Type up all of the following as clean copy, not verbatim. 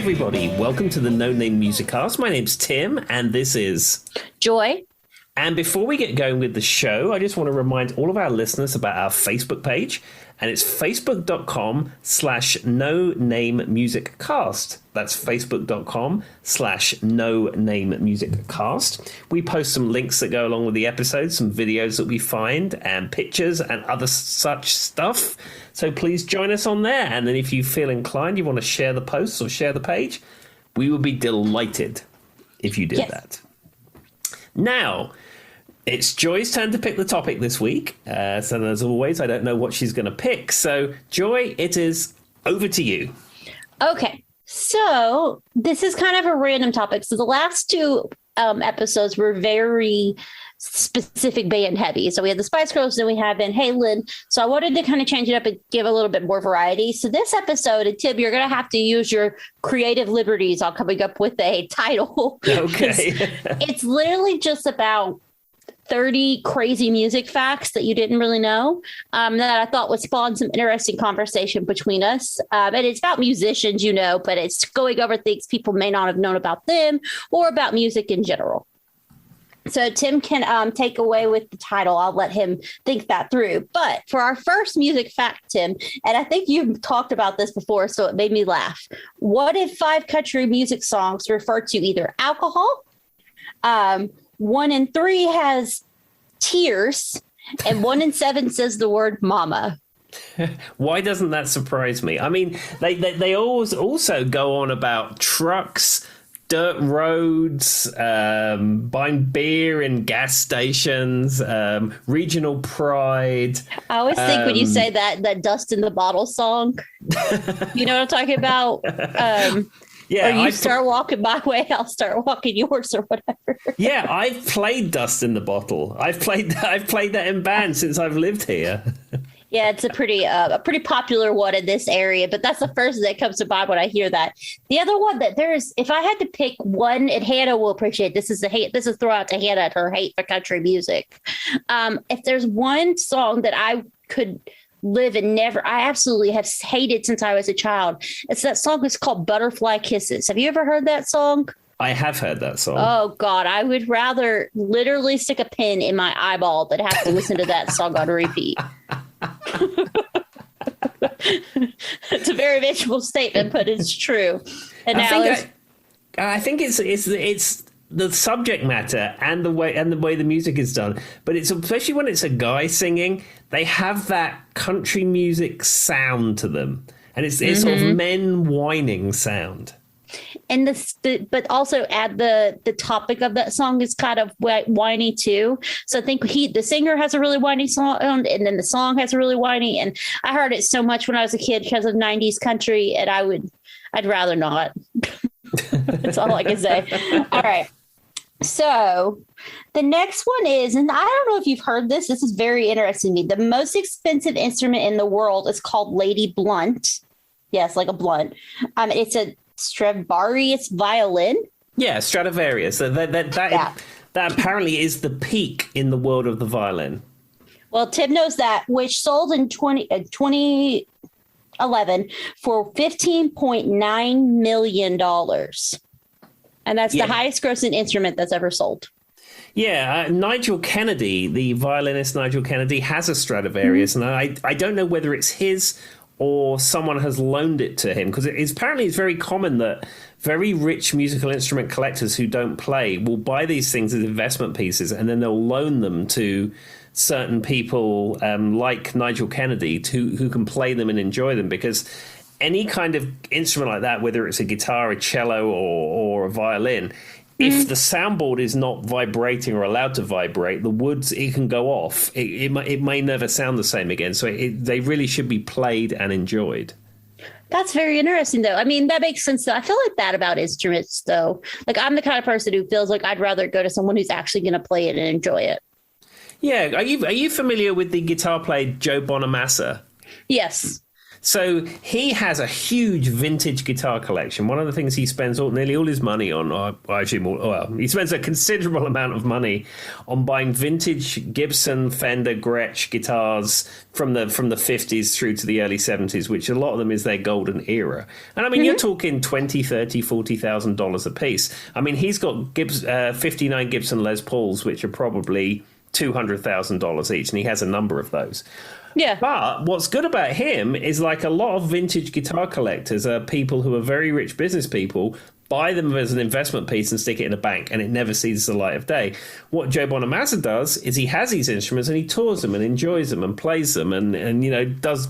everybody, welcome to the No Name Music Cast. My name's Tim, and this is Joy. And before we get going with the show, I just want to remind all of our listeners about our Facebook page, and it's facebook.com/no name music cast. That's facebook.com/no name music cast. We post some links that go along with the episodes, some videos that we find, and pictures and other such stuff. So please join us on there. And then if you feel inclined, you want to share the posts or share the page, we would be delighted if you did that. Now, it's Joy's turn to pick the topic this week. So as always, I don't know what she's going to pick. So, Joy, it is over to you. Okay. So this is kind of a random topic. So the last two episodes were very specific band heavy. So we had the Spice Girls and we have Van Halen. So I wanted to kind of change it up and give a little bit more variety. So this episode, and Tim, you're going to have to use your creative liberties on coming up with a title. Okay. It's literally just about 30 crazy music facts that you didn't really know that I thought would spawn some interesting conversation between us. And it's about musicians, but it's going over things people may not have known about them or about music in general. So Tim can take away with the title. I'll let him think that through. But for our first music fact, Tim, and I think you've talked about this before, so it made me laugh. What if 5 country music songs refer to either alcohol, 1 in 3 has tears, and 1 in 7 says the word mama? Why doesn't that surprise me? I mean, they always also go on about trucks, dirt roads, buying beer in gas stations, regional pride. I always think when you say that Dust in the Bottle song, you know what I'm talking about? Yeah, or you start walking my way, I'll start walking yours, or whatever. Yeah, I've played Dust in the Bottle. I've played that in bands since I've lived here. Yeah, it's a pretty popular one in this area, but that's the first that comes to mind when I hear that. The other one that if I had to pick one, and Hannah will appreciate this is a throw out to Hannah at her hate for country music. If there's one song that I could live and I absolutely have hated since I was a child, it's that song. It's called Butterfly Kisses. Have you ever heard that song? I have heard that song. Oh God, I would rather literally stick a pin in my eyeball than have to listen to that song on repeat. It's a very visual statement, but it's true. And I think it's the subject matter and the way the music is done, but it's especially when it's a guy singing, they have that country music sound to them, and it's sort of men whining sound. And but also add the topic of that song is kind of whiny too. So I think the singer has a really whiny song, and then the song has a really whiny. And I heard it so much when I was a kid because of 90s country, and I'd rather not. That's all I can say. All right. So the next one is, and I don't know if you've heard this. This is very interesting to me. The most expensive instrument in the world is called Lady Blunt. Yes, like a blunt. It's a Stradivarius violin. Yeah, Stradivarius. That apparently is the peak in the world of the violin. Well, Tim knows that, which sold in 2011 for $15.9 million. And that's the highest grossing instrument that's ever sold. Yeah, Nigel Kennedy, the violinist Nigel Kennedy, has a Stradivarius, and I don't know whether it's his or someone has loaned it to him, because apparently it's very common that very rich musical instrument collectors who don't play will buy these things as investment pieces, and then they'll loan them to certain people like Nigel Kennedy who can play them and enjoy them, because any kind of instrument like that, whether it's a guitar, a cello, or a violin, if the soundboard is not vibrating or allowed to vibrate, the woods, it can go off. It may never sound the same again. So they really should be played and enjoyed. That's very interesting, though. I mean, that makes sense. I feel like that about instruments, though. Like, I'm the kind of person who feels like I'd rather go to someone who's actually going to play it and enjoy it. Yeah. Are you familiar with the guitar player Joe Bonamassa? Yes. So he has a huge vintage guitar collection. One of the things he spends nearly all his money on, he spends a considerable amount of money on buying vintage Gibson, Fender, Gretsch guitars from the 50s through to the early 70s, which a lot of them is their golden era. And I mean, you're talking $20,000, $30,000, $40,000 a piece. I mean, he's got 59 Gibson Les Pauls, which are probably $200,000 each, and he has a number of those. Yeah. But what's good about him is, like a lot of vintage guitar collectors are people who are very rich business people, buy them as an investment piece and stick it in a bank, and it never sees the light of day. What Joe Bonamassa does is he has these instruments and he tours them and enjoys them and plays them and you know, does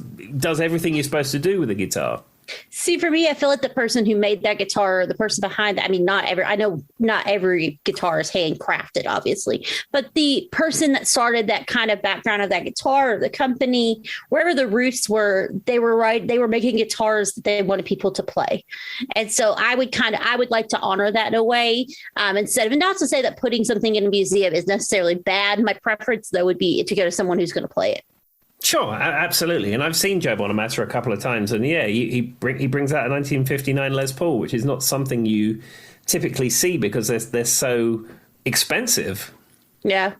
everything you're supposed to do with a guitar. See, for me, I feel like the person who made that guitar, the person behind that, I mean, I know not every guitar is handcrafted, obviously, but the person that started that kind of background of that guitar, or the company, wherever the roots were, they were making guitars that they wanted people to play. And so I would like to honor that in a way, instead of, not to say that putting something in a museum is necessarily bad. My preference, though, would be to go to someone who's going to play it. Sure, absolutely. And I've seen Joe Bonamassa a couple of times, and yeah, he brings out a 1959 Les Paul, which is not something you typically see because they're so expensive. Yeah.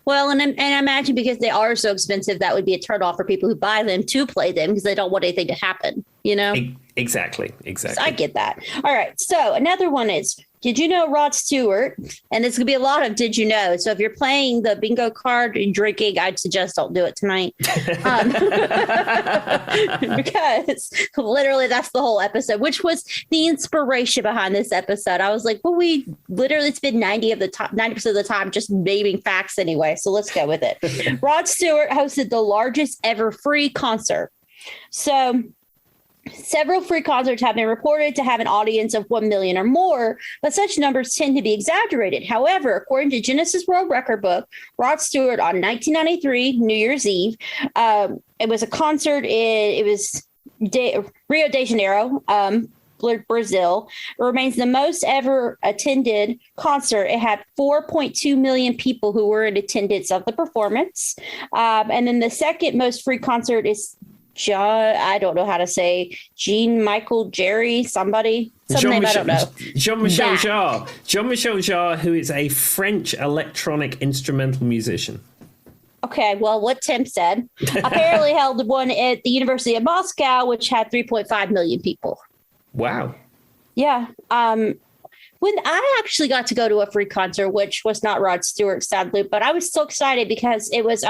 Well, and I imagine because they are so expensive, that would be a turnoff for people who buy them to play them because they don't want anything to happen, you know? Exactly. So I get that. All right. So another one is, did you know Rod Stewart? And it's going to be a lot of did you know. So if you're playing the bingo card and drinking, I'd suggest don't do it tonight. Because literally that's the whole episode, which was the inspiration behind this episode. I was like, well, we literally spend 90% of the time just naming facts anyway. So let's go with it. Rod Stewart hosted the largest ever free concert. So several free concerts have been reported to have an audience of 1 million or more, but such numbers tend to be exaggerated. However, according to Guinness World Record book, Rod Stewart on 1993 New Year's Eve, it was a concert in Rio de Janeiro, Brazil. It remains the most ever attended concert. It had 4.2 million people who were in attendance of the performance. And then the second most free concert is I don't know how to say, Jean-Michel Jarre, some name I don't know. Jean-Michel Jarre. Jean-Michel Jarre, who is a French electronic instrumental musician. Okay, well, what Tim said, apparently held one at the University of Moscow, which had 3.5 million people. Wow. Yeah. When I actually got to go to a free concert, which was not Rod Stewart, sadly, but I was so excited because it was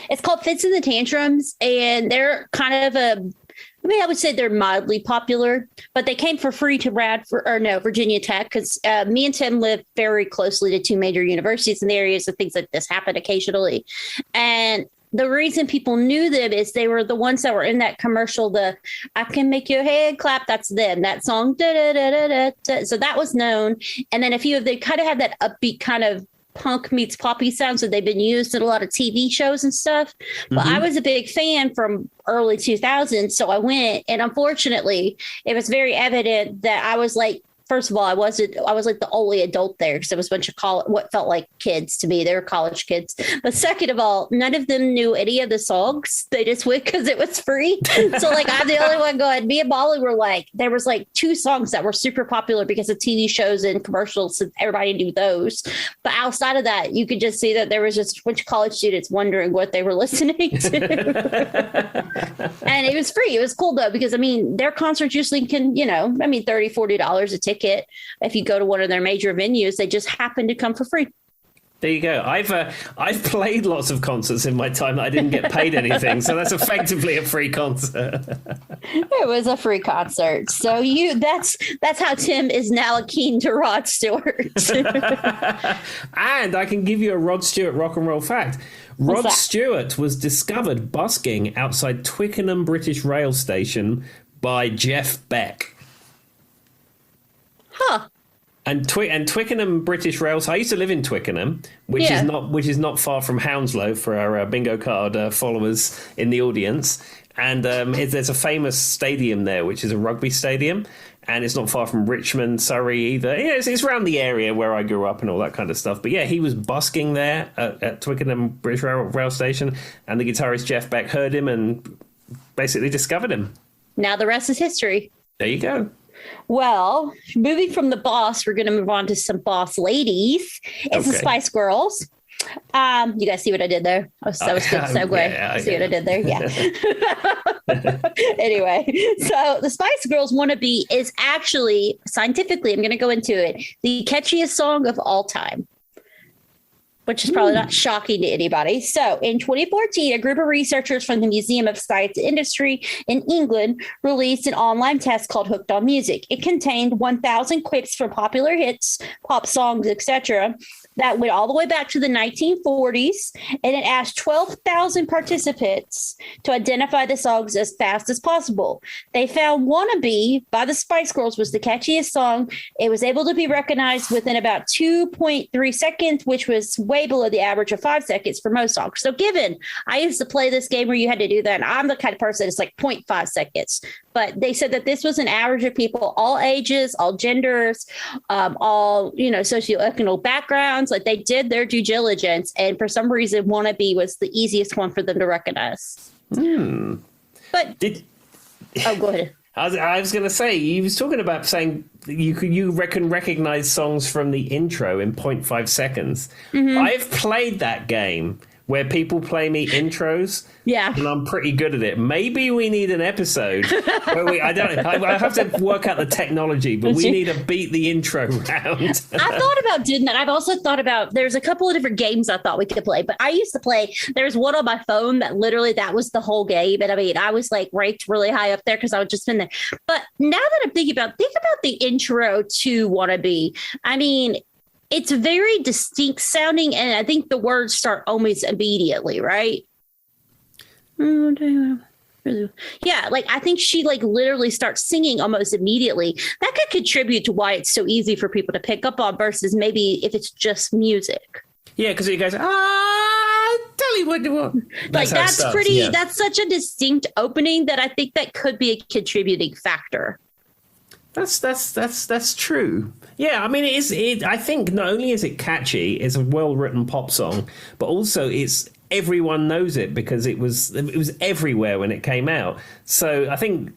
it's called Fits and the Tantrums, and they're kind of I would say they're mildly popular, but they came for free to Virginia Tech, because me and Tim live very closely to two major universities in the area, so things like this happen occasionally. And the reason people knew them is they were the ones that were in that commercial, the I Can Make Your Head Clap, that's them, that song. Da, da, da, da, da, da. So that was known. And then a few of them kind of had that upbeat kind of punk meets poppy sounds that they've been used in a lot of TV shows and stuff. But I was a big fan from early 2000s. So I went, and unfortunately it was very evident that I was like, first of all, I was like the only adult there because it was a bunch of what felt like kids to me. They were college kids. But second of all, none of them knew any of the songs. They just went because it was free. So like I'm the only one going. Me and Molly were like, there was like two songs that were super popular because of TV shows and commercials. And everybody knew those. But outside of that, you could just see that there was just a bunch of college students wondering what they were listening to. And it was free. It was cool though, because I mean, their concerts usually can, $30, $40 a ticket. If you go to one of their major venues, they just happen to come for free. There you go. I've played lots of concerts in my time that I didn't get paid anything, so that's effectively a free concert. It was a free concert. So that's how Tim is now keen to Rod Stewart. And I can give you a Rod Stewart rock and roll fact. Rod Stewart was discovered busking outside Twickenham British Rail Station by Jeff Beck. Huh. And Twickenham British Rails. I used to live in Twickenham, which is not far from Hounslow for our bingo card followers in the audience. And there's a famous stadium there, which is a rugby stadium, and it's not far from Richmond, Surrey either. Yeah, it's around the area where I grew up and all that kind of stuff. But yeah, he was busking there at Twickenham British Rail Station, and the guitarist Jeff Beck heard him and basically discovered him. Now the rest is history. There you go. Well, moving from the boss, we're going to move on to some boss ladies. It's the Spice Girls. You guys see what I did there? That was good segue. Yeah, see what I did there? Yeah. Anyway, so the Spice Girls Wannabe is actually, scientifically, I'm going to go into it, the catchiest song of all time, which is probably not shocking to anybody. So in 2014, a group of researchers from the Museum of Science and Industry in England released an online test called Hooked on Music. It contained 1,000 quips from popular hits, pop songs, etc., that went all the way back to the 1940s, and it asked 12,000 participants to identify the songs as fast as possible. They found Wannabe by the Spice Girls was the catchiest song. It was able to be recognized within about 2.3 seconds, which was way below the average of 5 seconds for most songs. So given I used to play this game where you had to do that, and I'm the kind of person that's like 0.5 seconds. But they said that this was an average of people, all ages, all genders, all, socioeconomic backgrounds. Like they did their due diligence. And for some reason, Wannabe was the easiest one for them to recognize. But go ahead. I was going to say, you was talking about saying you recognize songs from the intro in 0.5 seconds. Mm-hmm. I've played that game where people play me intros. Yeah. And I'm pretty good at it. Maybe we need an episode where I have to work out the technology, but we need to beat the intro round. I thought about doing that. I've also thought about, there's a couple of different games I thought we could play, but I used to play, there's one on my phone that literally that was the whole game. And I mean, I was like ranked really high up there because I would just spend there. But now that I'm think about the intro to Wannabe. I mean, it's very distinct sounding, and I think the words start almost immediately, right? Yeah, like I think she like literally starts singing almost immediately. That could contribute to why it's so easy for people to pick up on versus maybe if it's just music. Yeah, because it goes, tell you what you want. That's such a distinct opening that I think that could be a contributing factor. That's true. Yeah, I mean, I think not only is it catchy, it's a well-written pop song, but also everyone knows it because it was everywhere when it came out. So I think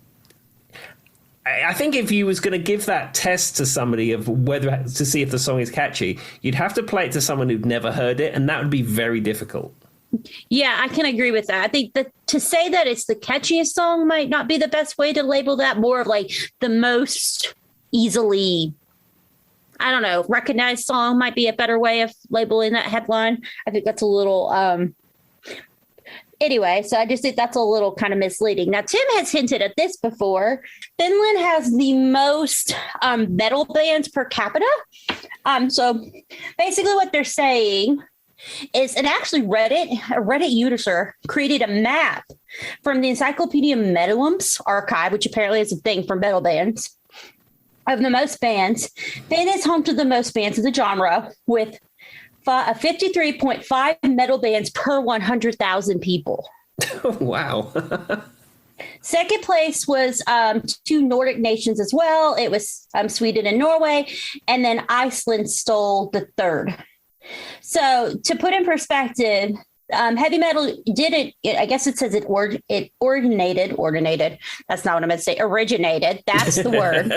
if you was going to give that test to somebody of whether to see if the song is catchy, you'd have to play it to someone who'd never heard it, and that would be very difficult. Yeah, I can agree with that. I think that to say that it's the catchiest song might not be the best way to label that. More of like the most easily, I don't know, recognized song might be a better way of labeling that headline. I think that's a little, anyway, so I just think that's a little kind of misleading. Now, Tim has hinted at this before. Finland has the most metal bands per capita. So basically what they're saying is, and actually a Reddit user created a map from the Encyclopedia Metalum's archive, which apparently is a thing for metal bands, of the most bands. Finn is home to the most bands of the genre with 53.5 metal bands per 100,000 people. Wow. Second place was two Nordic nations as well. It was Sweden and Norway, and then Iceland stole the third. So to put in perspective, heavy metal didn't, I guess it says it originated. That's not what I meant to say. Originated. That's the word.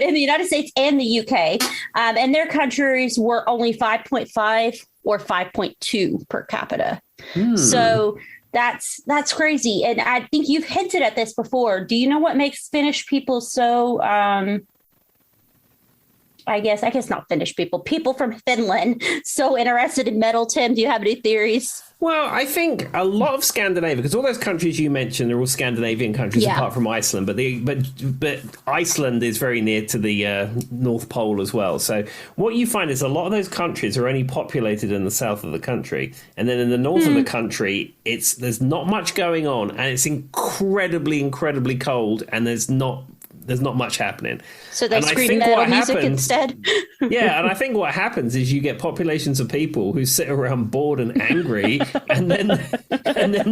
In the United States and the UK. And their countries were only 5.5 or 5.2 per capita. So that's crazy. And I think you've hinted at this before. Do you know what makes Finnish people so I guess not Finnish people from Finland so interested in metal? Tim, do you have any theories? Well, I think a lot of Scandinavia, because all those countries you mentioned are all Scandinavian countries apart from Iceland, but Iceland is very near to the North Pole as well. So what you find is a lot of those countries are only populated in the south of the country, and then in the north of the country, there's not much going on, and it's incredibly, incredibly cold, and there's not there's not much happening. So they screen metal music instead. Yeah, and I think what happens is you get populations of people who sit around bored and angry, and then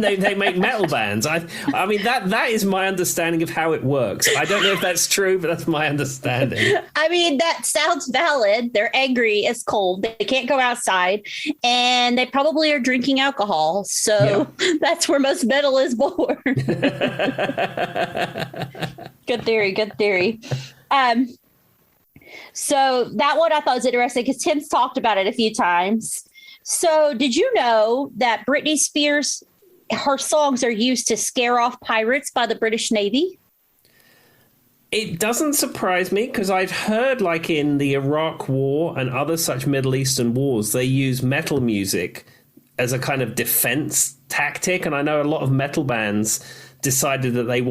they make metal bands. I mean that is my understanding of how it works. I don't know if that's true, but that's my understanding. I mean, that sounds valid. They're angry, it's cold, they can't go outside, and they probably are drinking alcohol. So that's where most metal is born. Good theory. So that one I thought was interesting because Tim's talked about it a few times. So did you know that Britney Spears, her songs are used to scare off pirates by the British Navy? It doesn't surprise me because I've heard, like in the Iraq War and other such Middle Eastern wars, they use metal music as a kind of defense tactic. And I know a lot of metal bands decided that they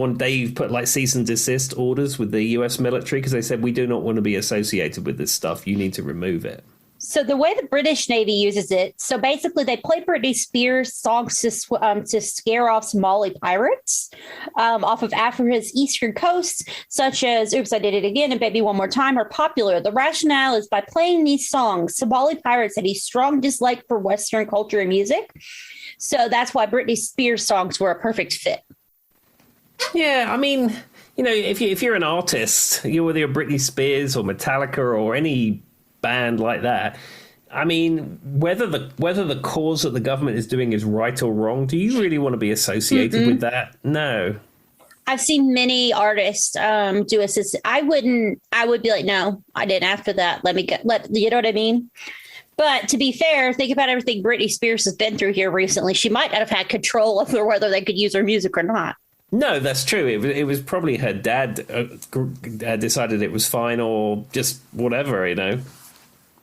put like cease and desist orders with the US military because they said, we do not want to be associated with this stuff. You need to remove it. So the way the British Navy uses it, so basically they play Britney Spears songs to scare off Somali pirates off of Africa's eastern coast, such as Oops, I Did It Again and Baby One More Time are popular. The rationale is by playing these songs, Somali pirates had a strong dislike for Western culture and music. So that's why Britney Spears songs were a perfect fit. Yeah, I mean, you know, if you're an artist, whether you're Britney Spears or Metallica or any band like that, I mean, whether the cause that the government is doing is right or wrong, do you really want to be associated with that? No. I've seen many artists do assist. I would be like, no, I didn't after that. You know what I mean? But to be fair, think about everything Britney Spears has been through here recently. She might not have had control over whether they could use her music or not. No, that's true. It was probably her dad decided it was fine or just whatever, you know.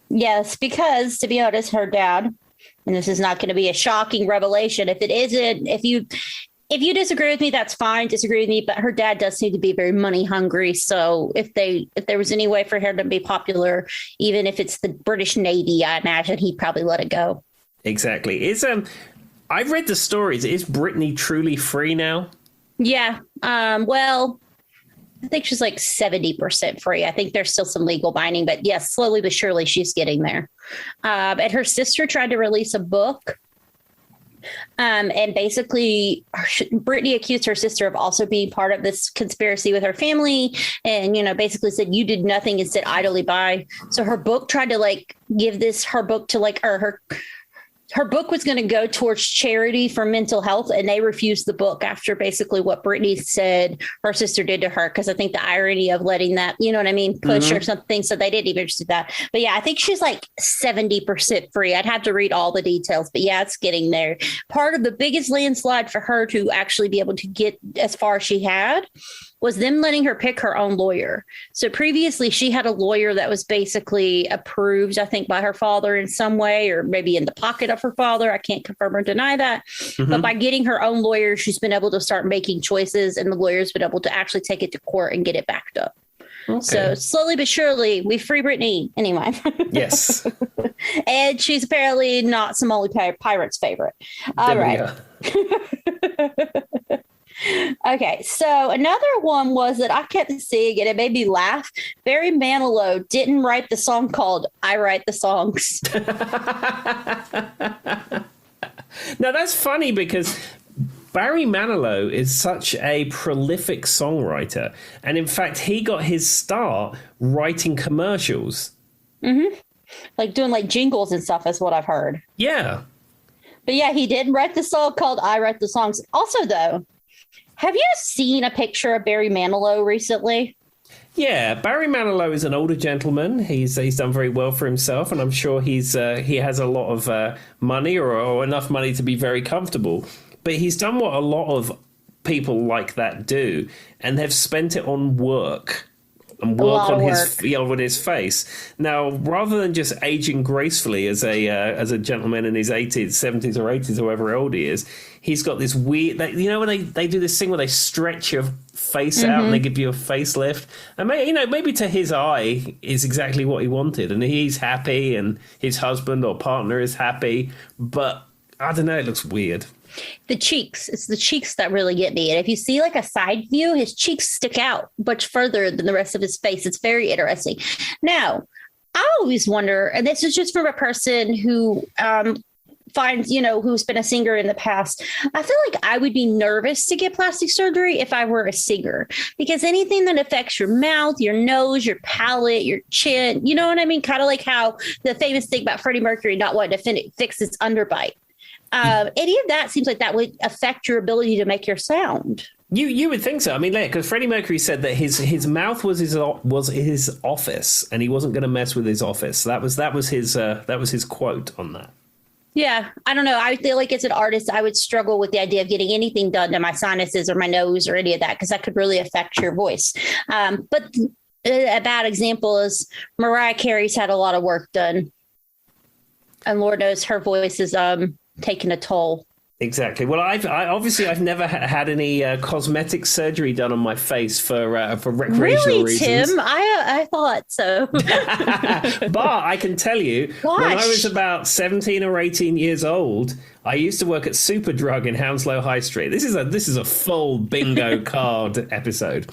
Yes, because to be honest, her dad, and this is not going to be a shocking revelation. If it isn't, if you disagree with me, that's fine. Disagree with me, but her dad does seem to be very money hungry. So if there was any way for her to be popular, even if it's the British Navy, I imagine he'd probably let it go. Exactly. I've read the stories. Is Brittany truly free now? Yeah. Well, I think she's like 70% free. I think there's still some legal binding, but yes, slowly but surely she's getting there. And her sister tried to release a book. And basically, Brittany accused her sister of also being part of this conspiracy with her family. And, you know, basically said, you did nothing and sit idly by. So her book tried to give her book to her book was going to go towards charity for mental health, and they refused the book after basically what Brittany said her sister did to her. Because I think the irony of letting that, you know what I mean, push or something. So they didn't even do that. But yeah, I think she's like 70% free. I'd have to read all the details, but yeah, it's getting there. Part of the biggest landslide for her to actually be able to get as far as she had was them letting her pick her own lawyer. So previously she had a lawyer that was basically approved, I think, by her father in some way, or maybe in the pocket of her father. I can't confirm or deny that. But by getting her own lawyer, she's been able to start making choices, and the lawyer's been able to actually take it to court and get it backed up. Okay. So slowly but surely, we free Brittany anyway. Yes. And she's apparently not Somali pirate's favorite. All right. Okay, so another one was that I kept seeing and it made me laugh. Barry Manilow didn't write the song called I Write the Songs. Now, that's funny because Barry Manilow is such a prolific songwriter. And in fact, he got his start writing commercials. Like doing jingles and stuff is what I've heard. Yeah. But yeah, he did write the song called I Write the Songs. Also, though, have you seen a picture of Barry Manilow recently? Yeah, Barry Manilow is an older gentleman. He's done very well for himself, and I'm sure he has a lot of money or enough money to be very comfortable. But he's done what a lot of people like that do, and they've spent it on work. And work on his face. Now, rather than just aging gracefully as a gentleman in his 80s, 70s or 80s, however old he is, he's got this weird... when they do this thing where they stretch your face out and they give you a facelift, and maybe to his eye is exactly what he wanted, and he's happy, and his husband or partner is happy, but I don't know, it looks weird. The cheeks. It's the cheeks that really get me. And if you see like a side view, his cheeks stick out much further than the rest of his face. It's very interesting. Now, I always wonder, and this is just from a person who finds, who's been a singer in the past. I feel like I would be nervous to get plastic surgery if I were a singer, because anything that affects your mouth, your nose, your palate, your chin, you know what I mean? Kind of like how the famous thing about Freddie Mercury not wanting to fix his underbite. Any of that seems like that would affect your ability to make your sound. You would think so. I mean, because Freddie Mercury said that his mouth was his office, and he wasn't going to mess with his office. That was his quote on that. Yeah, I don't know. I feel like as an artist, I would struggle with the idea of getting anything done to my sinuses or my nose or any of that, because that could really affect your voice. But a bad example is Mariah Carey's had a lot of work done, and Lord knows her voice is taking a toll. Exactly. Well, I've never had any cosmetic surgery done on my face for recreational reasons. Tim? I thought so. But I can tell you, when I was about 17 or 18 years old, I used to work at Superdrug in Hounslow High Street. This is a full bingo card episode,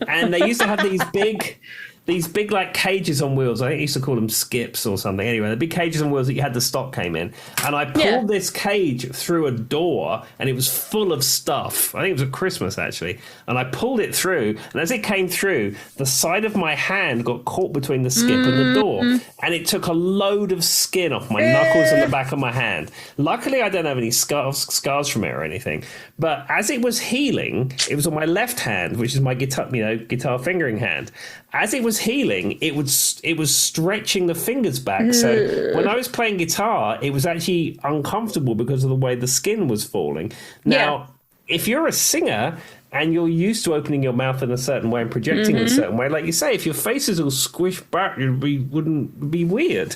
and they used to have these big like cages on wheels. I think they used to call them skips or something. Anyway, the big cages on wheels that you had the stock came in. And I pulled this cage through a door, and it was full of stuff. I think it was at Christmas, actually. And I pulled it through, and as it came through, the side of my hand got caught between the skip and the door. And it took a load of skin off my knuckles and the back of my hand. Luckily, I don't have any scars from it or anything. But as it was healing, it was on my left hand, which is my guitar fingering hand. As it was healing, it was stretching the fingers back. So when I was playing guitar, it was actually uncomfortable because of the way the skin was falling. Now, if you're a singer and you're used to opening your mouth in a certain way and projecting in a certain way, like you say, if your face is all squished back, it wouldn't be weird.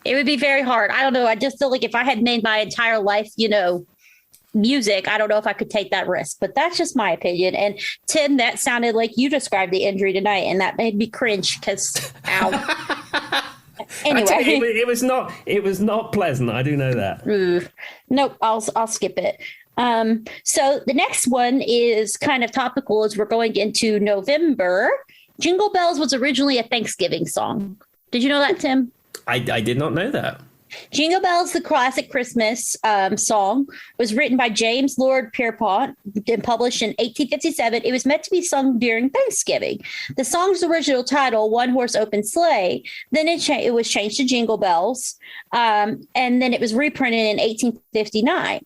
It would be very hard. I don't know. I just feel like if I had made my entire life, music, I don't know if I could take that risk, but that's just my opinion. And Tim, that sounded like you described the injury tonight, and that made me cringe because ow. Anyway, it was not pleasant. I do know that. Nope, I'll skip it. So the next one is kind of topical as we're going into November. Jingle Bells was originally a Thanksgiving song. Did you know that, Tim? I did not know that. Jingle Bells, the classic Christmas song, was written by James Lord Pierpont and published in 1857. It was meant to be sung during Thanksgiving. The song's original title, One Horse Open Sleigh, then it was changed to Jingle Bells, and then it was reprinted in 1859.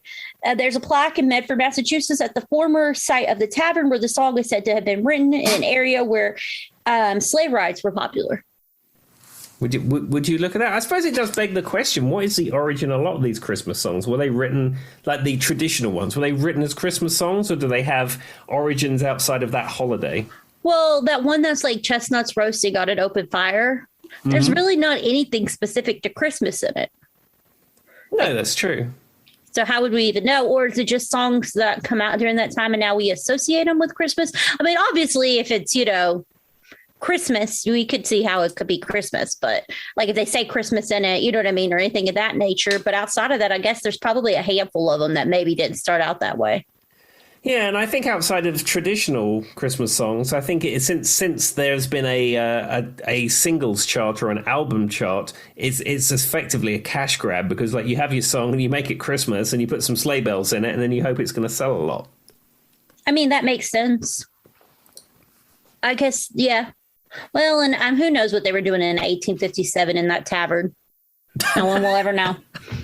There's a plaque in Medford, Massachusetts, at the former site of the tavern where the song is said to have been written in an area where sleigh rides were popular. Would you look at that? I suppose it does beg the question, what is the origin of a lot of these Christmas songs? Were they written, like the traditional ones, were they written as Christmas songs, or do they have origins outside of that holiday? Well, that one that's like chestnuts roasting on an open fire, there's really not anything specific to Christmas in it. No, that's true. So how would we even know? Or is it just songs that come out during that time and now we associate them with Christmas? I mean, obviously, if it's, Christmas, we could see how it could be Christmas, but like if they say Christmas in it, you know what I mean, or anything of that nature. But outside of that, I guess there's probably a handful of them that maybe didn't start out that way. Yeah, and I think outside of traditional Christmas songs, I think since there's been a singles chart or an album chart, it's effectively a cash grab, because like you have your song and you make it Christmas and you put some sleigh bells in it and then you hope it's going to sell a lot. I mean, that makes sense. I guess, yeah. Well, and who knows what they were doing in 1857 in that tavern. No one will ever know.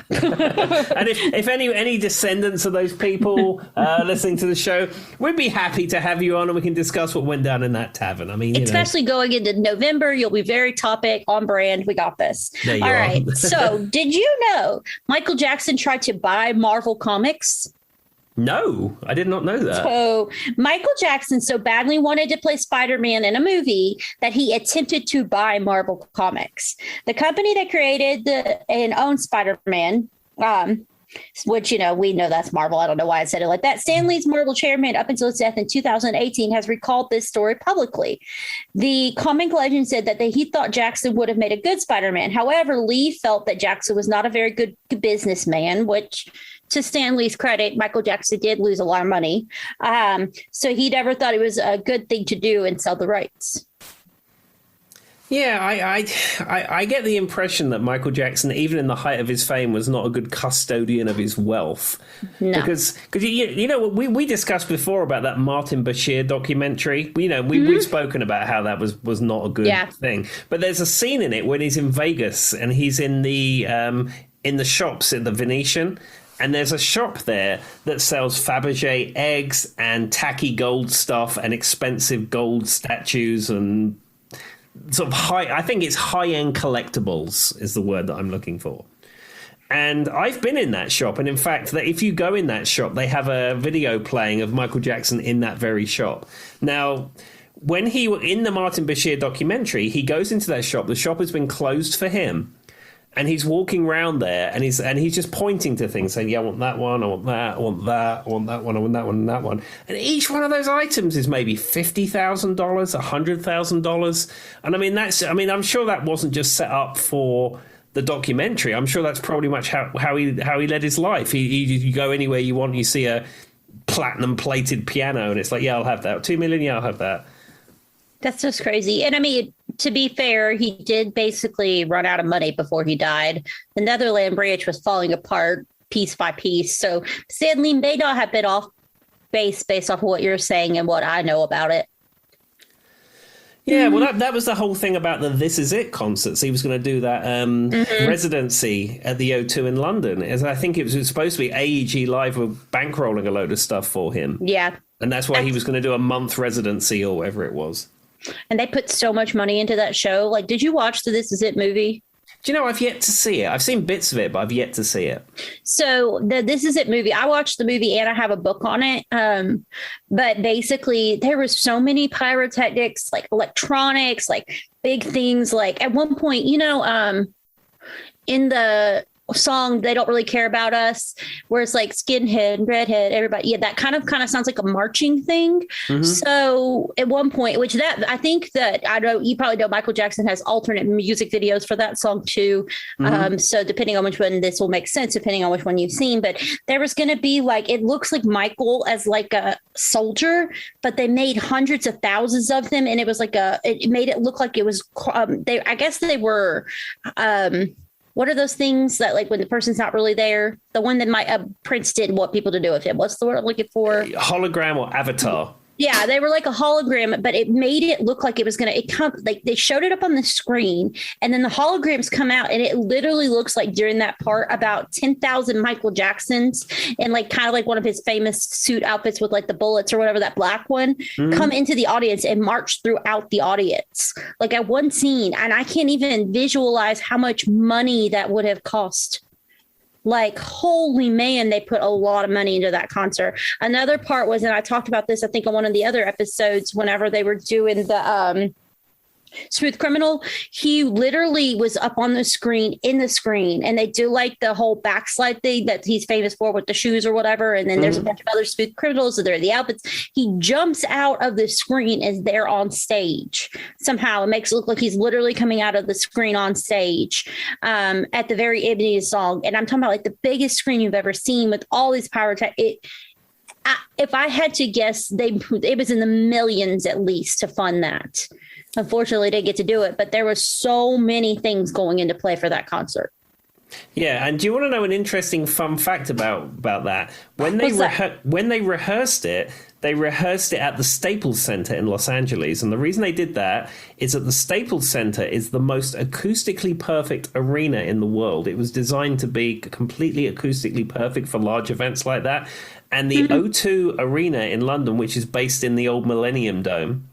And if any descendants of those people listening to the show, we'd be happy to have you on and we can discuss what went down in that tavern. I mean, especially going into November, you'll be very topic on brand. We got this. There you All are. Right. So did you know Michael Jackson tried to buy Marvel Comics? No, I did not know that. So Michael Jackson so badly wanted to play Spider-Man in a movie that he attempted to buy Marvel Comics. The company that created and owned Spider-Man, which, we know that's Marvel. I don't know why I said it like that. Stan Lee's Marvel chairman up until his death in 2018 has recalled this story publicly. The comic legend said that he thought Jackson would have made a good Spider-Man. However, Lee felt that Jackson was not a very good businessman, which to Stan Lee's credit, Michael Jackson did lose a lot of money. So he never thought it was a good thing to do and sell the rights. Yeah, I get the impression that Michael Jackson, even in the height of his fame, was not a good custodian of his wealth. No. Because you know, we discussed before about that Martin Bashir documentary. You know, we've spoken about how that was not a good thing. But there's a scene in it when he's in Vegas and he's in the shops in the Venetian. And there's a shop there that sells Fabergé eggs and tacky gold stuff and expensive gold statues and sort of I think it's high-end collectibles is the word that I'm looking for. And I've been in that shop. And in fact, that if you go in that shop, they have a video playing of Michael Jackson in that very shop. Now, when he in the Martin Bashir documentary, he goes into that shop. The shop has been closed for him. And he's walking around there, and he's just pointing to things, saying, "Yeah, I want that one, I want that, I want that, I want that one, I want that one, and that one." And each one of those items is maybe $50,000, $100,000. And I mean, I'm sure that wasn't just set up for the documentary. I'm sure that's probably much how he led his life. You go anywhere you want, you see a platinum plated piano, and it's like, "Yeah, I'll have that." 2 million, yeah, I'll have that. That's just crazy. And I mean, to be fair, he did basically run out of money before he died. The Netherland branch was falling apart piece by piece. So Stan Lee may not have been off base based off of what you're saying and what I know about it. Yeah, well, that was the whole thing about the This Is It concerts. He was going to do that residency at the O2 in London. As I think it was supposed to be AEG Live were bankrolling a load of stuff for him. Yeah. And that's why he was going to do a month residency or whatever it was. And they put so much money into that show. Like, did you watch the This Is It movie? Do you know, I've yet to see it. I've seen bits of it, but I've yet to see it. So the This Is It movie, I watched the movie and I have a book on it. But basically, there was so many pyrotechnics, like electronics, like big things. Like at one point, you know, in the song They Don't Really Care About Us, where it's like skinhead, redhead, everybody, yeah, that kind of sounds like a marching thing. So at one point, which that I think that I know you probably know Michael Jackson has alternate music videos for that song too. So depending on which one, this will make sense depending on which one you've seen, but there was going to be like, it looks like Michael as like a soldier, but they made hundreds of thousands of them, and it was like it made it look like it was I guess they were what are those things that, like, when the person's not really there? The one that Prince didn't want people to do with him. What's the word I'm looking for? Hologram or avatar. Yeah, they were like a hologram, but it made it look like it was going to come. Like they showed it up on the screen, and then the holograms come out, and it literally looks like during that part about 10,000 Michael Jacksons and like kind of like one of his famous suit outfits with like the bullets or whatever, that black one, come into the audience and march throughout the audience, like at one scene. And I can't even visualize how much money that would have cost. Like, holy man, they put a lot of money into that concert. Another part was, and I talked about this, I think, on one of the other episodes, whenever they were doing the Smooth Criminal, he literally was up on the screen, and they do like the whole backslide thing that he's famous for with the shoes or whatever. And then there's a bunch of other Smooth Criminals, so they're the outfits. He jumps out of the screen as they're on stage. Somehow it makes it look like he's literally coming out of the screen on stage at the very end of the song. And I'm talking about like the biggest screen you've ever seen with all these pyrotechnics. If I had to guess, it was in the millions at least to fund that. Unfortunately, they didn't get to do it, but there were so many things going into play for that concert. Yeah, and do you want to know an interesting fun fact about that? When they rehearsed it, they rehearsed it at the Staples Center in Los Angeles. And the reason they did that is that the Staples Center is the most acoustically perfect arena in the world. It was designed to be completely acoustically perfect for large events like that. And the O2 Arena in London, which is based in the old Millennium Dome,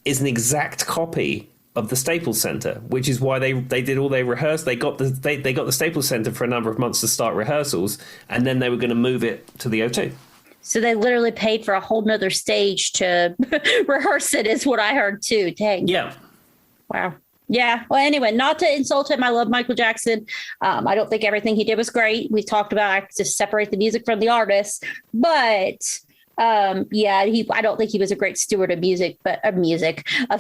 is an exact copy of the Staples Center, which is why they did all they rehearsed. They got the Staples Center for a number of months to start rehearsals, and then they were going to move it to the O2. So they literally paid for a whole nother stage to rehearse it, is what I heard too. Dang. Yeah. Wow. Yeah. Well, anyway, not to insult him. I love Michael Jackson. I don't think everything he did was great. We talked about, I just separate the music from the artist, but Yeah, I don't think he was a great steward of music, but of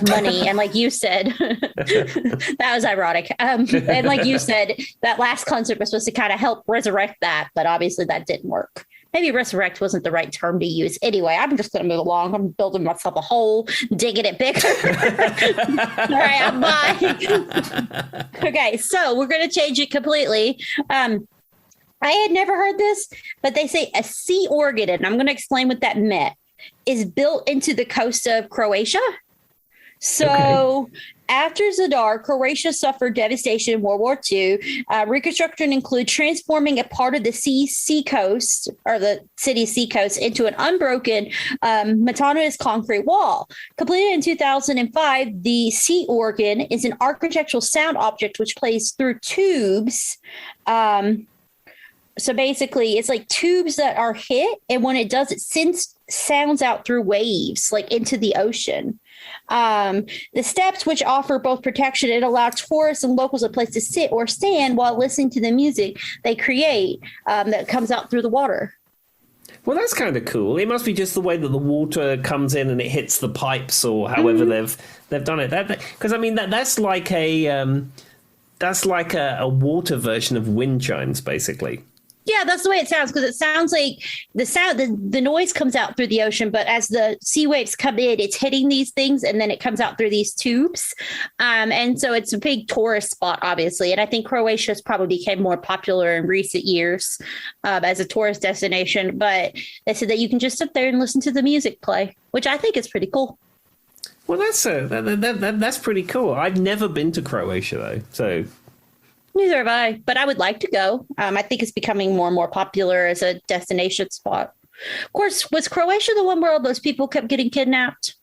money. And like you said, that was ironic. And like you said, that last concert was supposed to kind of help resurrect that, but obviously that didn't work. Maybe resurrect wasn't the right term to use. Anyway, I'm just going to move along. I'm building myself a hole, digging it bigger. All right, bye. Okay, so we're going to change it completely. I had never heard this, but they say a sea organ, and I'm going to explain what that meant, is built into the coast of Croatia. So after Zadar, Croatia suffered devastation in World War II. Reconstruction include transforming a part of the sea coast, or the city's sea coast, into an unbroken monotonous concrete wall. Completed in 2005, the sea organ is an architectural sound object which plays through tubes. So basically, it's like tubes that are hit, and when it does, it sends sounds out through waves, like into the ocean. The steps, which offer both protection and allow tourists and locals a place to sit or stand while listening to the music they create that comes out through the water. Well, that's kind of cool. It must be just the way that the water comes in and it hits the pipes, or however they've done it. Because I mean, that's like a water version of wind chimes, basically. Yeah, that's the way it sounds, because it sounds like the noise comes out through the ocean, but as the sea waves come in, it's hitting these things, and then it comes out through these tubes. And so it's a big tourist spot, obviously. And I think Croatia has probably became more popular in recent years as a tourist destination. But they said that you can just sit there and listen to the music play, which I think is pretty cool. Well, that's pretty cool. I've never been to Croatia, though, so... Neither have I, but I would like to go. I think it's becoming more and more popular as a destination spot. Of course, was Croatia the one where all those people kept getting kidnapped?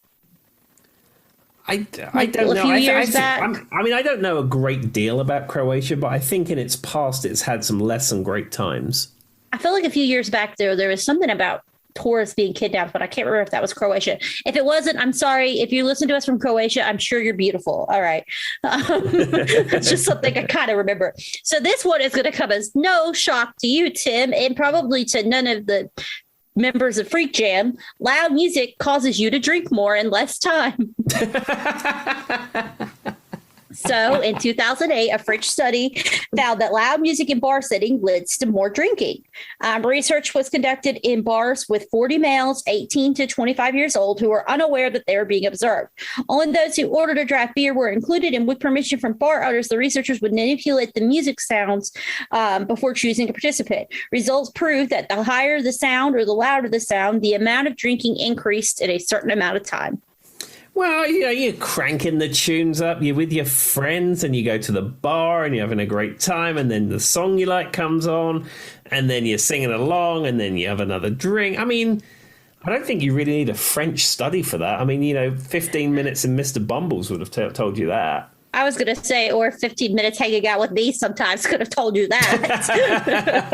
I don't know. I don't know a great deal about Croatia, but I think in its past it's had some less than great times. I feel like a few years back there was something about tourists being kidnapped, but I can't remember if that was Croatia. If it wasn't, I'm sorry. If you listen to us from Croatia, I'm sure you're beautiful. All right. It's just something I kind of remember. So this one is going to come as no shock to you, Tim, and probably to none of the members of Freak Jam. Loud music causes you to drink more in less time. So in 2008, a French study found that loud music in bar setting leads to more drinking. Research was conducted in bars with 40 males, 18 to 25 years old, who were unaware that they were being observed. Only those who ordered a draft beer were included, and with permission from bar owners, the researchers would manipulate the music sounds before choosing to participate. Results proved that the higher the sound or the louder the sound, the amount of drinking increased in a certain amount of time. Well, you're cranking the tunes up, you're with your friends, and you go to the bar and you're having a great time, and then the song you like comes on, and then you're singing along, and then you have another drink. I mean, I don't think you really need a French study for that. I mean, 15 minutes in Mr. Bumbles would have told you that. I was going to say, or 15 minutes hanging out with me sometimes could have told you that.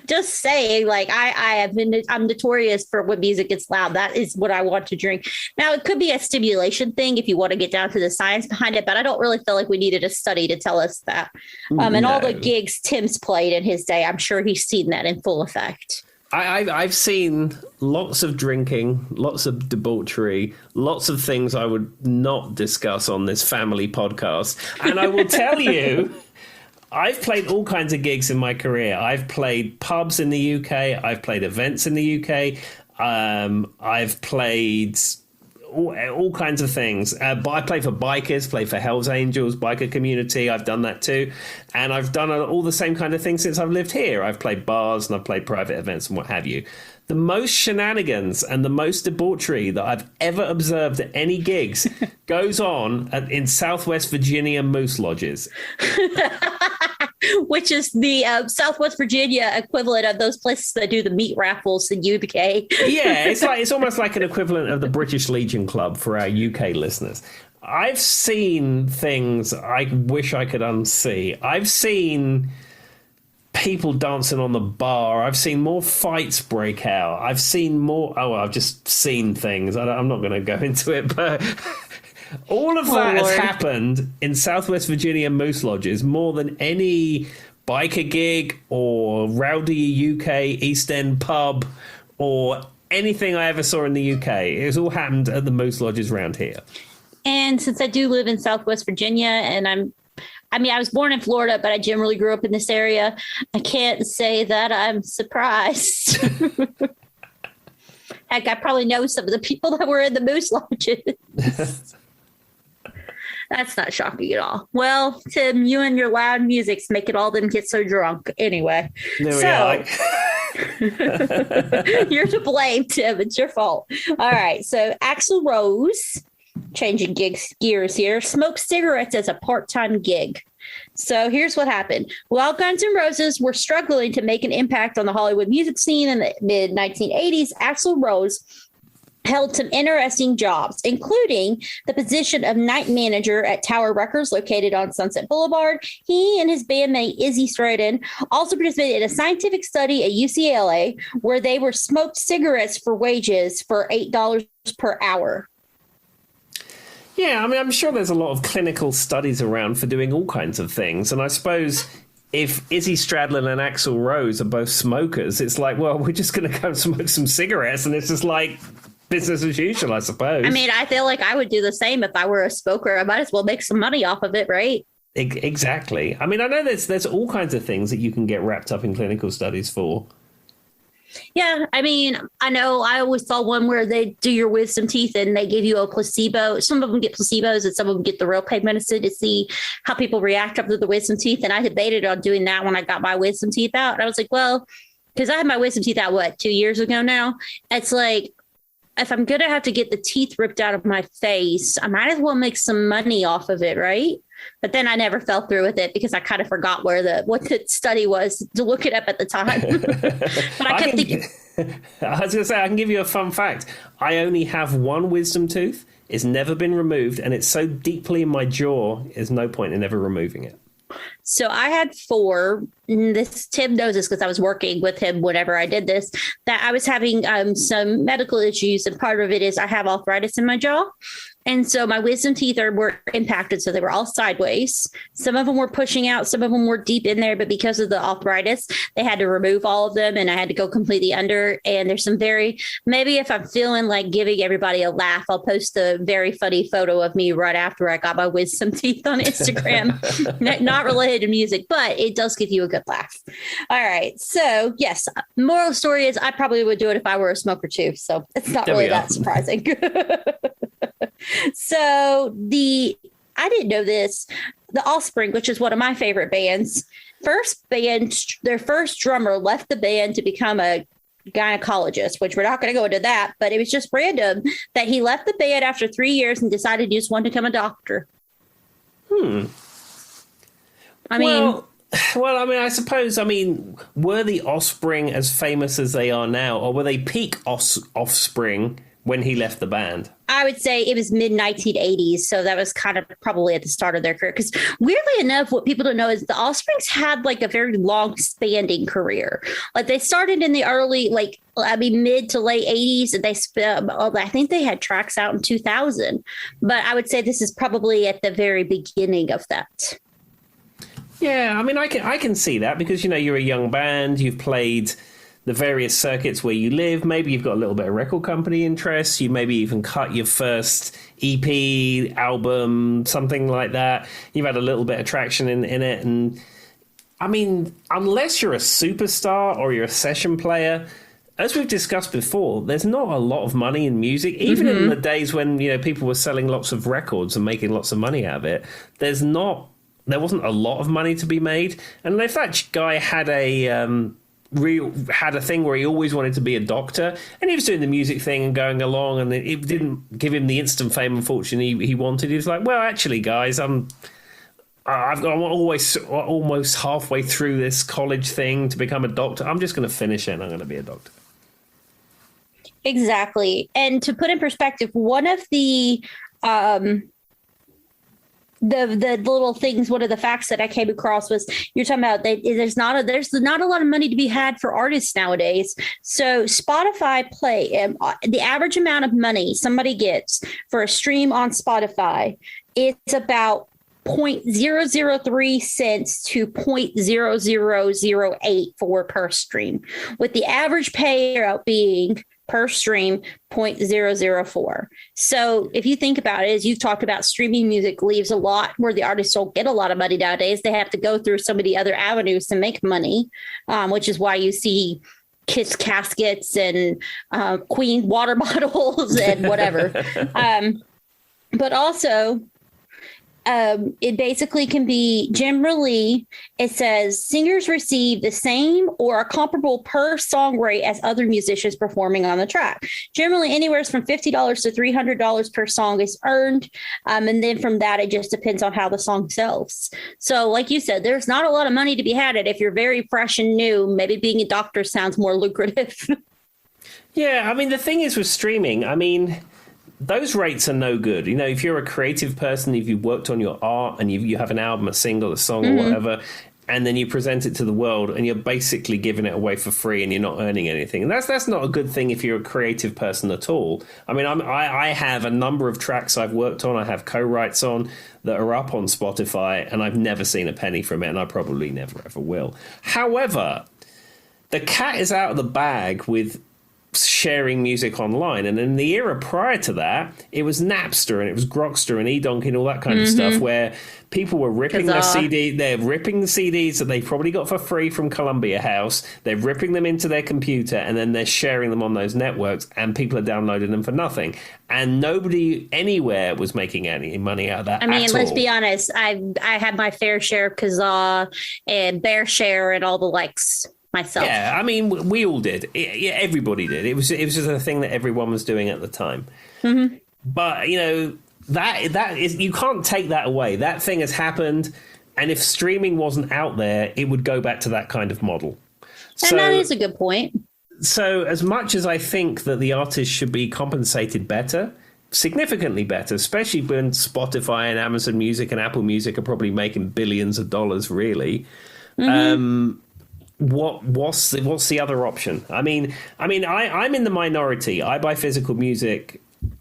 Just saying, like, I'm notorious for when music gets loud. That is what I want to drink. Now, it could be a stimulation thing if you want to get down to the science behind it, but I don't really feel like we needed a study to tell us that. And all the gigs Tim's played in his day, I'm sure he's seen that in full effect. I've seen lots of drinking, lots of debauchery, lots of things I would not discuss on this family podcast. And I will tell you, I've played all kinds of gigs in my career. I've played pubs in the UK. I've played events in the UK. I've played all kinds of things. But I play for bikers, play for Hells Angels, biker community. I've done that too. And I've done all the same kind of things since I've lived here. I've played bars and I've played private events and what have you. The most shenanigans and the most debauchery that I've ever observed at any gigs goes on in Southwest Virginia moose lodges. Which is the Southwest Virginia equivalent of those places that do the meat raffles in UK. Yeah, it's almost like an equivalent of the British Legion Club for our UK listeners. I've seen things I wish I could unsee. I've seen people dancing on the bar. I've seen more fights break out. I've seen more... I've just seen things. I'm not going to go into it, but... All of that has happened in Southwest Virginia moose lodges more than any biker gig or rowdy UK East End pub or anything I ever saw in the UK. It's all happened at the Moose Lodges around here. And since I do live in Southwest Virginia and I was born in Florida, but I generally grew up in this area, I can't say that I'm surprised. Heck, I probably know some of the people that were in the Moose Lodges. That's not shocking at all. Well, Tim, you and your loud musics make it all them get so drunk. Anyway. There we go. You're to blame, Tim. It's your fault. All right. So Axl Rose, changing gears here, smoked cigarettes as a part-time gig. So here's what happened. While Guns N' Roses were struggling to make an impact on the Hollywood music scene in the mid-1980s, Axl Rose held some interesting jobs, including the position of night manager at Tower Records located on Sunset Boulevard. He and his bandmate Izzy Stradon also participated in a scientific study at UCLA where they were smoked cigarettes for wages for $8 per hour. Yeah, I mean, I'm sure there's a lot of clinical studies around for doing all kinds of things. And I suppose if Izzy Stradlin and Axl Rose are both smokers, it's like, well, we're just going to go smoke some cigarettes. And it's just like business as usual, I suppose. I mean, I feel like I would do the same if I were a smoker. I might as well make some money off of it, right? Exactly. I mean, I know there's all kinds of things that you can get wrapped up in clinical studies for. Yeah, I mean, I know I always saw one where they do your wisdom teeth and they give you a placebo. Some of them get placebos and some of them get the real pain medicine to see how people react after the wisdom teeth. And I debated on doing that when I got my wisdom teeth out. And I was like, well, because I had my wisdom teeth out, 2 years ago now? It's like, if I'm going to have to get the teeth ripped out of my face, I might as well make some money off of it, right? But then I never fell through with it because I kind of forgot what the study was to look it up at the time. But I kept thinking. I was going to say, I can give you a fun fact. I only have one wisdom tooth. It's never been removed, and it's so deeply in my jaw, there's no point in ever removing it. So I had 4. This Tim knows this because I was working with him whenever I did this, that I was having some medical issues. And part of it is I have arthritis in my jaw. And so my wisdom teeth were impacted. So they were all sideways. Some of them were pushing out. Some of them were deep in there. But because of the arthritis, they had to remove all of them. And I had to go completely under. And there's some maybe if I'm feeling like giving everybody a laugh, I'll post a very funny photo of me right after I got my wisdom teeth on Instagram. Not related to music, but it does give you a good laugh. All right. So yes, moral of the story is I probably would do it if I were a smoker too. So it's not really that surprising. So I didn't know this, The Offspring, which is one of my favorite bands, their first drummer left the band to become a gynecologist, which we're not going to go into that, but it was just random that he left the band after 3 years and decided he just wanted to become a doctor. I mean, I suppose, were the Offspring as famous as they are now, or were they peak Offspring when he left the band? I would say it was mid-1980s, so that was kind of probably at the start of their career. Because weirdly enough, what people don't know is the Offsprings had like a very long-spanning career. Like they started in the early, mid to late 80s, and I think they had tracks out in 2000. But I would say this is probably at the very beginning of that. Yeah, I can see that because, you're a young band, you've played the various circuits where you live. Maybe you've got a little bit of record company interest. You maybe even cut your first EP, album, something like that. You've had a little bit of traction in it. And unless you're a superstar or you're a session player, as we've discussed before, there's not a lot of money in music. Even in the days when, people were selling lots of records and making lots of money out of it, there wasn't a lot of money to be made. And if that guy had had a thing where he always wanted to be a doctor, and he was doing the music thing and going along, and it didn't give him the instant fame and fortune he wanted. He was like, well, actually, guys, I'm almost halfway through this college thing to become a doctor. I'm just going to finish it and I'm going to be a doctor. Exactly. And to put in perspective, one of the little things, one of the facts that I came across was you're talking about that there's not a lot of money to be had for artists nowadays. So Spotify the average amount of money somebody gets for a stream on Spotify, it's about 0.003 cents to 0.0008 per stream, with the average payout being per stream 0.004. So if you think about it, as you've talked about, streaming music leaves a lot where the artists don't get a lot of money nowadays. They have to go through so many other avenues to make money, which is why you see Kiss caskets and Queen water bottles and whatever. But also, it basically can be generally, it says singers receive the same or a comparable per song rate as other musicians performing on the track. Generally, anywhere from $50 to $300 per song is earned. And then from that, it just depends on how the song sells. So like you said, there's not a lot of money to be had. If you're very fresh and new, maybe being a doctor sounds more lucrative. Yeah, I mean, the thing is with streaming, I mean, those rates are no good. You know, if you're a creative person, if you've worked on your art and you have an album, a single, a song, or whatever, and then you present it to the world and you're basically giving it away for free and you're not earning anything. And that's not a good thing if you're a creative person at all. I mean, I have a number of tracks I've worked on. I have co-writes on that are up on Spotify, and I've never seen a penny from it, and I probably never ever will. However, the cat is out of the bag with sharing music online, and in the era prior to that, it was Napster and it was Grokster and eDonkey and all that kind of stuff, where people were ripping their CD. They're ripping the CDs that they probably got for free from Columbia House. They're ripping them into their computer, and then they're sharing them on those networks, and people are downloading them for nothing. And nobody anywhere was making any money out of that. I mean, let's be honest. I had my fair share of Kazaa and BearShare and all the likes myself. Yeah, I mean, we all did. Yeah, everybody did. It was just a thing that everyone was doing at the time. But you know, that is, you can't take that away. That thing has happened, and if streaming wasn't out there, it would go back to that kind of model. And that is a good point. So, as much as I think that the artists should be compensated better, significantly better, especially when Spotify and Amazon Music and Apple Music are probably making billions of dollars, really. What's the other option? I'm in the minority. I buy physical music.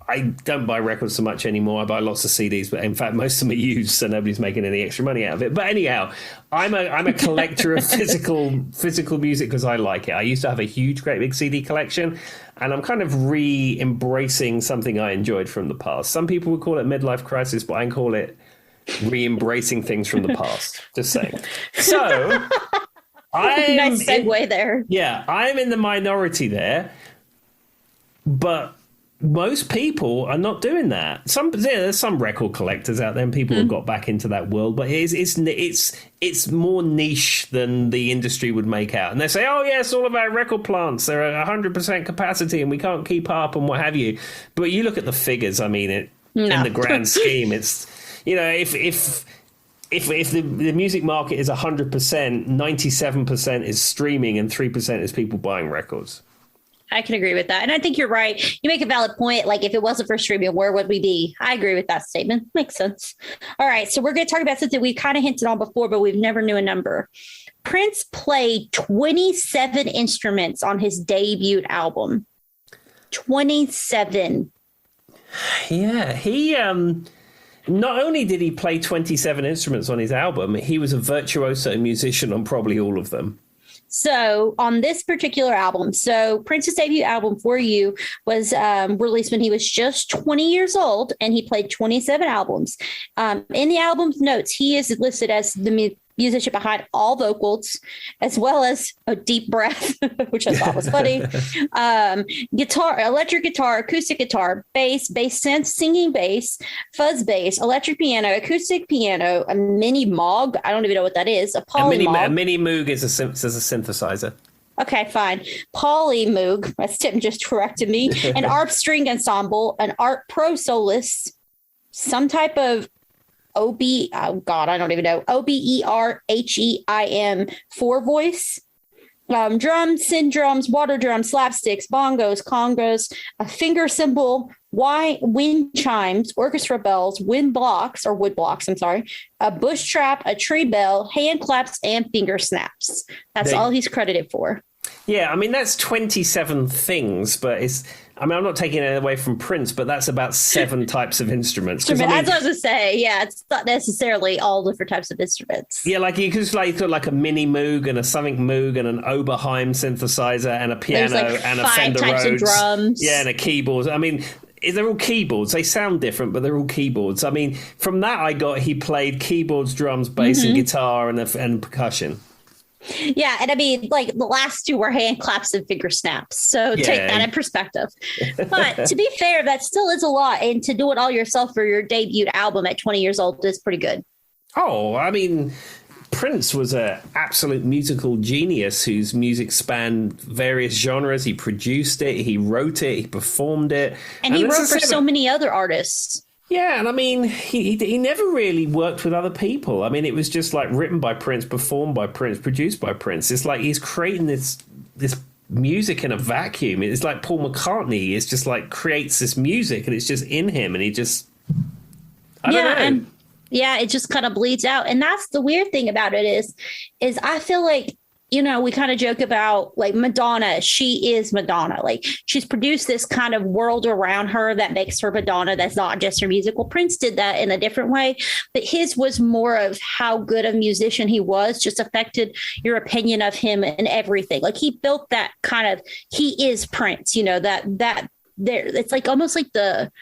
I don't buy records so much anymore. I buy lots of CDs, but in fact, most of them are used, so nobody's making any extra money out of it. But anyhow, I'm a collector of physical music because I like it. I used to have a huge, great big CD collection, and I'm kind of re-embracing something I enjoyed from the past. Some people would call it midlife crisis, but I call it re-embracing things from the past. Just saying. So. Nice segue there. Yeah, I'm in the minority there, but most people are not doing that. There's some record collectors out there, and people have got back into that world, but it's more niche than the industry would make out. And they say, "Oh, yeah, it's all about record plants. They're at 100% capacity, and we can't keep up, and what have you." But you look at the figures. I mean, in the grand scheme, it's, you know, if the music market is 100%, 97% is streaming and 3% is people buying records. I can agree with that. And I think you're right. You make a valid point. Like, if it wasn't for streaming, where would we be? I agree with that statement. Makes sense. All right. So we're going to talk about something we kind of hinted on before, but we've never knew a number. Prince played 27 instruments on his debut album. 27. Yeah. He... Not only did he play 27 instruments on his album, he was a virtuoso musician on probably all of them. So on this particular album, so Prince's debut album, For You, was released when he was just 20 years old, and he played 27 albums. In the album's notes, he is listed as the musician behind all vocals, as well as a deep breath, which I thought was funny. Guitar, electric guitar, acoustic guitar, bass synth, singing bass, fuzz bass, electric piano, acoustic piano, a mini Moog. I don't even know what that is. A Polymoog. A mini Moog is a synthesizer. Okay, fine. Polymoog, as Tim just corrected me. An ARP string ensemble, an ARP Pro soloist, some type of I don't even know. OBERHEIM 4-voice, drums, synth drums, water drums, slapsticks, bongos, congos, a finger cymbal, wind chimes, orchestra bells, wood blocks, a bush trap, a tree bell, hand claps, and finger snaps. That's all he's credited for. Yeah, I mean, that's 27 things, but I mean, I'm not taking it away from Prince, but that's about 7 types of instruments. That's what I was going to say. Yeah, it's not necessarily all different types of instruments. Yeah, like you could like a mini Moog and a something Moog and an Oberheim synthesizer and a piano and a Fender types Rhodes. Of drums. Yeah, and a keyboard. I mean, they're all keyboards. They sound different, but they're all keyboards. I mean, from that I got he played keyboards, drums, bass, and guitar and percussion. Yeah, and I mean, like the last 2 were hand claps and finger snaps. So take that in perspective. But to be fair, that still is a lot. And to do it all yourself for your debut album at 20 years old is pretty good. Oh, I mean, Prince was an absolute musical genius whose music spanned various genres. He produced it, he wrote it, he performed it. And he wrote for so many other artists. Yeah, and I mean, he never really worked with other people. I mean, it was just like written by Prince, performed by Prince, produced by Prince. It's like he's creating this music in a vacuum. It's like Paul McCartney is just like creates this music and it's just in him, and he just I don't know. And it just kind of bleeds out. And that's the weird thing about it is I feel like, you know, we kind of joke about like Madonna. She is Madonna. Like she's produced this kind of world around her that makes her Madonna. That's not just her music. Well, Prince did that in a different way, but his was more of how good a musician he was, just affected your opinion of him and everything. Like he built that kind of, he is Prince, you know, that there, it's like almost like the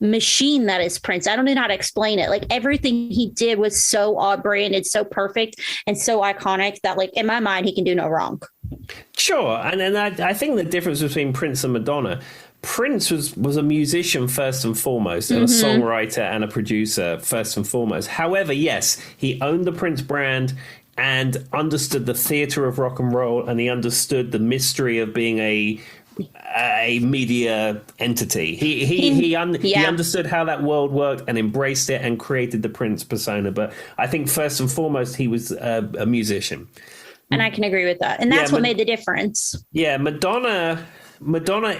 machine that is Prince. I don't know how to explain it. Like everything he did was so odd branded, so perfect and so iconic that like in my mind he can do no wrong. Sure. And I think the difference between Prince and Madonna, Prince was a musician first and foremost, and a songwriter and a producer first and foremost. However, yes, he owned the Prince brand and understood the theater of rock and roll, and he understood the mystery of being a media entity. He understood how that world worked and embraced it and created the Prince persona. But I think first and foremost, he was a musician. And I can agree with that. And that's what made the difference. Yeah, Madonna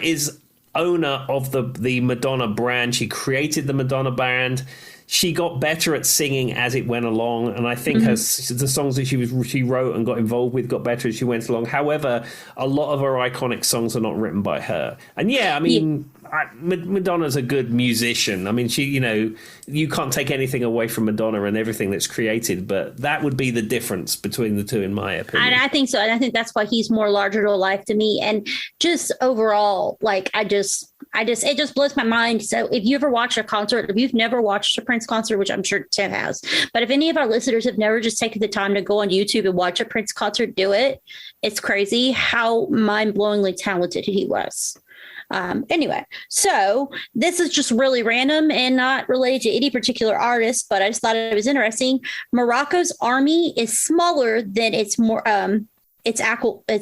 is owner of the Madonna brand. She created the Madonna brand. She got better at singing as it went along, and I think the songs that she wrote and got involved with got better as she went along. However, a lot of her iconic songs are not written by her. And yeah, I mean, Madonna's a good musician. I mean, she, you know, you can't take anything away from Madonna and everything that's created, but that would be the difference between the two, in my opinion. And I think so. And I think that's why he's more larger than life to me. And just overall, like, it just blows my mind. So if you ever watch a concert, if you've never watched a Prince concert, which I'm sure Tim has, but if any of our listeners have never just taken the time to go on YouTube and watch a Prince concert, do it. It's crazy how mind-blowingly talented he was. Anyway, so this is just really random and not related to any particular artist, but I just thought it was interesting. Morocco's army is smaller than its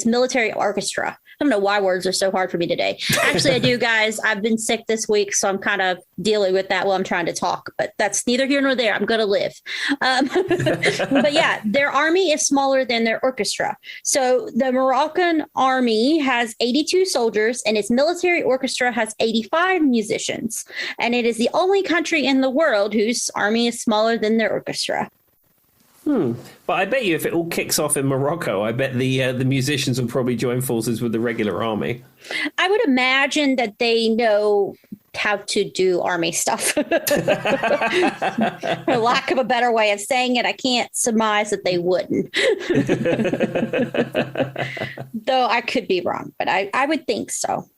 military orchestra. I don't know why words are so hard for me today. Actually, I do, guys. I've been sick this week, so I'm kind of dealing with that while I'm trying to talk. But that's neither here nor there. I'm going to live. But yeah, their army is smaller than their orchestra. So the Moroccan army has 82 soldiers, and its military orchestra has 85 musicians. And it is the only country in the world whose army is smaller than their orchestra. But I bet you if it all kicks off in Morocco, I bet the musicians will probably join forces with the regular army. I would imagine that they know how to do army stuff. For lack of a better way of saying it, I can't surmise that they wouldn't. Though I could be wrong, but I would think so.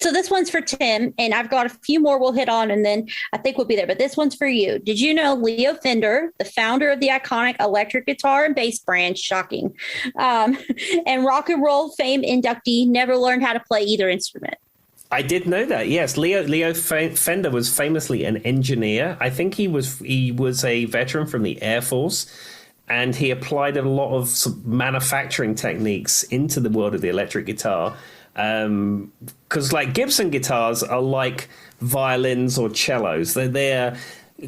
So this one's for Tim, and I've got a few more we'll hit on, and then I think we'll be there. But this one's for you. Did you know Leo Fender, the founder of the iconic electric guitar and bass brand, shocking, and rock and roll fame inductee, never learned how to play either instrument? I did know that. Yes, Leo Fender was famously an engineer. I think he was a veteran from the Air Force, and he applied a lot of manufacturing techniques into the world of the electric guitar. Because like Gibson guitars are like violins or cellos. They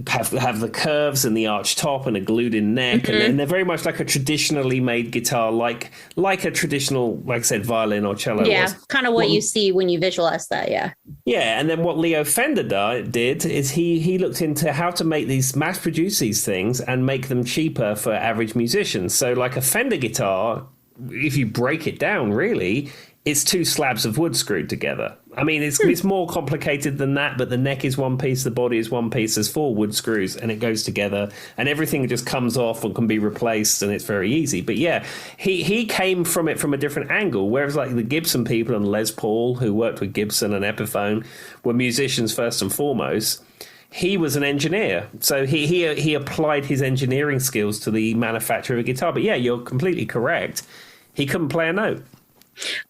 have the curves and the arched top and a glued-in neck, and they're very much like a traditionally made guitar, like a traditional, like I said, violin or cello. Yeah, kind of what you see when you visualize that. Yeah. Yeah, and then what Leo Fender did is he looked into how to mass produce these things and make them cheaper for average musicians. So like a Fender guitar if you break it down, really, it's two slabs of wood screwed together. I mean, it's more complicated than that, but the neck is one piece, the body is one piece, there's 4 wood screws, and it goes together, and everything just comes off and can be replaced, and it's very easy. But yeah, he came from it from a different angle, whereas like the Gibson people and Les Paul, who worked with Gibson and Epiphone, were musicians first and foremost. He was an engineer, so he applied his engineering skills to the manufacture of a guitar. But yeah, you're completely correct. He couldn't play a note.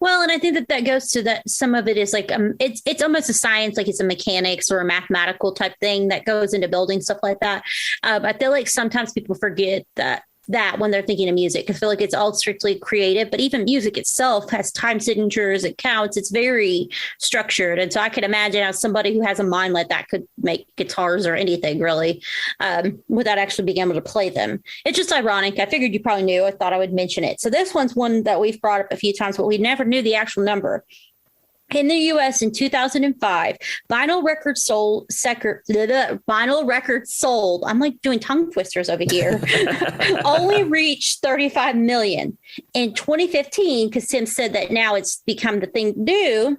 Well, and I think that goes to that. Some of it is like it's almost a science, like it's a mechanics or a mathematical type thing that goes into building stuff like that. I feel like sometimes people forget that when they're thinking of music. I feel like it's all strictly creative, but even music itself has time signatures, it counts, it's very structured. And so I can imagine how somebody who has a mind like that could make guitars or anything really without actually being able to play them. It's just ironic. I figured you probably knew. I thought I would mention it. So this one's one that we've brought up a few times, but we never knew the actual number. In the U.S. in 2005, vinyl records sold. I'm like doing tongue twisters over here. Only reached 35 million. In 2015, because Tim said that now it's become the thing to do,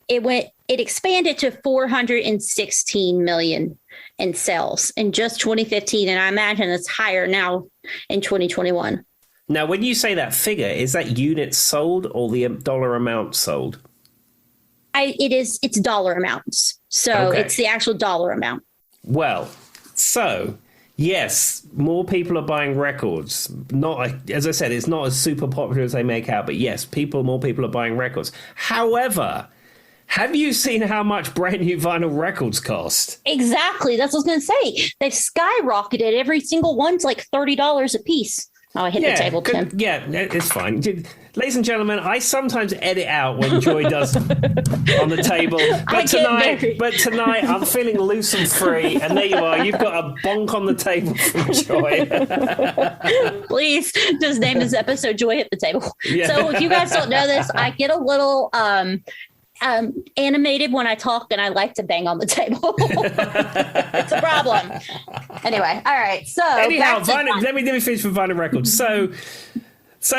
it expanded to 416 million in sales in just 2015, and I imagine it's higher now in 2021. Now, when you say that figure, is that units sold or the dollar amount sold? It's dollar amounts. So It's the actual dollar amount. Well, so yes, more people are buying records. Not, as I said, it's not as super popular as they make out, but yes, more people are buying records. However, have you seen how much brand new vinyl records cost? Exactly. That's what I was going to say. They've skyrocketed. Every single one's like $30 a piece. Oh, I hit the table, Tim. Yeah, it's fine. Ladies and gentlemen, I sometimes edit out when Joy does on the table. But tonight I'm feeling loose and free. And there you are. You've got a bonk on the table from Joy. Please just name this episode Joy Hit the Table. Yeah. So if you guys don't know this, I get a little animated when I talk, and I like to bang on the table. It's a problem. Anyway, all right. So anyhow, let me finish with vinyl records. So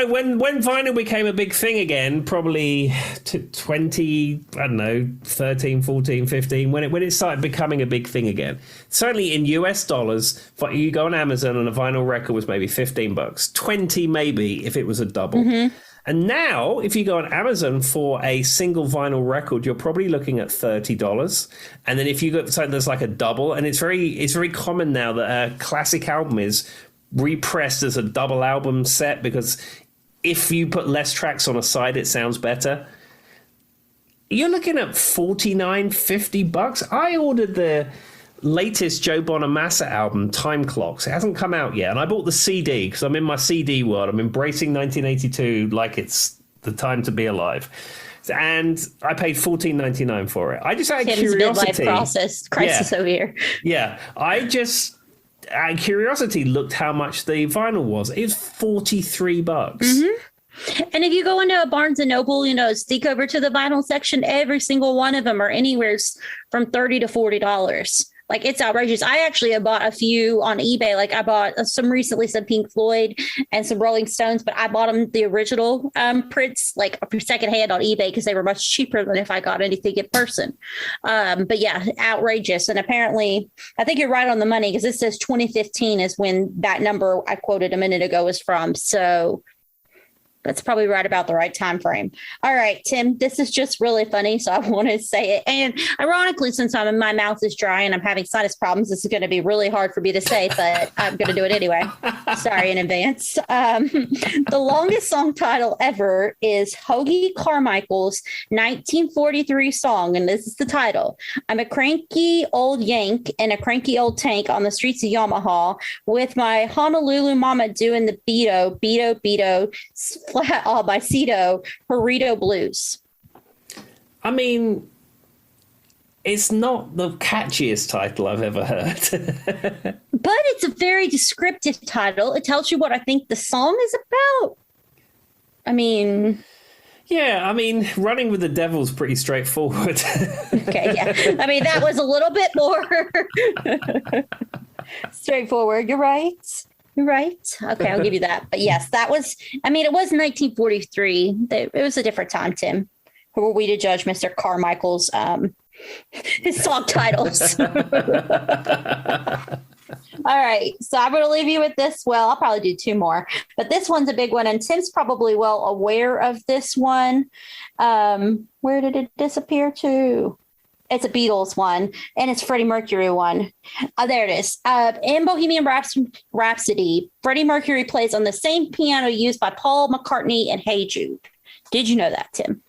when vinyl became a big thing again, probably 20, I don't know, 13, 14, 15, when it started becoming a big thing again. Certainly in US dollars, you go on Amazon and a vinyl record was maybe $15, 20 maybe if it was a double. Mm-hmm. And now, if you go on Amazon for a single vinyl record, you're probably looking at $30. And then if you go, so there's like a double, and it's very common now that a classic album is repressed as a double album set, because if you put less tracks on a side, it sounds better. You're looking at $49, $50. I ordered the latest Joe Bonamassa album, Time Clocks. It hasn't come out yet, and I bought the CD because I'm in my CD world. I'm embracing 1982 like it's the time to be alive, and I paid $14.99 for it. I just out of curiosity, crisis over here. Yeah, I just out of curiosity looked how much the vinyl was. It was $43. Mm-hmm. And if you go into a Barnes and Noble, stick over to the vinyl section, every single one of them are anywhere from $30 to $40. Like, it's outrageous. I actually have bought a few on eBay. Like, I bought some recently, some Pink Floyd and some Rolling Stones, but I bought them the original prints, like secondhand on eBay, because they were much cheaper than if I got anything in person. But yeah, outrageous. And apparently, I think you're right on the money, because it says 2015 is when that number I quoted a minute ago is from. So that's probably right about the right time frame. All right, Tim, this is just really funny, so I want to say it. And ironically, since my mouth is dry and I'm having sinus problems, this is going to be really hard for me to say, but I'm going to do it anyway. Sorry in advance. The longest song title ever is Hoagie Carmichael's 1943 song, and this is the title. I'm a cranky old Yank in a cranky old tank on the streets of Yamaha with my Honolulu mama doing the beto, flat all by Cito, Burrito Blues. I mean, it's not the catchiest title I've ever heard. But it's a very descriptive title. It tells you what I think the song is about. I mean... Yeah, Running with the Devil's pretty straightforward. Okay, yeah. I mean, that was a little bit more straightforward. You're right. Right. Okay, I'll give you that. But yes, that was, I mean, it was 1943. It was a different time, Tim. Who were we to judge Mr. Carmichael's his song titles? All right. So I'm going to leave you with this. Well, I'll probably do two more, but this one's a big one. And Tim's probably well aware of this one. Where did it disappear to? It's a Beatles one, and it's Freddie Mercury one. There it is. In Bohemian Rhapsody, Freddie Mercury plays on the same piano used by Paul McCartney and Hey Jude. Did you know that, Tim?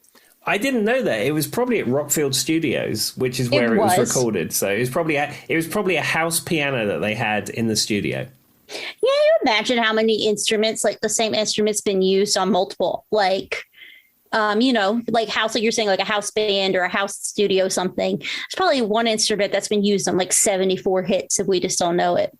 I didn't know that. It was probably at Rockfield Studios, which is where it was recorded. So it was probably a house piano that they had in the studio. Yeah, you imagine how many instruments, like the same instruments, been used on multiple, like house, like you're saying, like a house band or a house studio, something. There's probably one instrument that's been used on like 74 hits, if we just don't know it.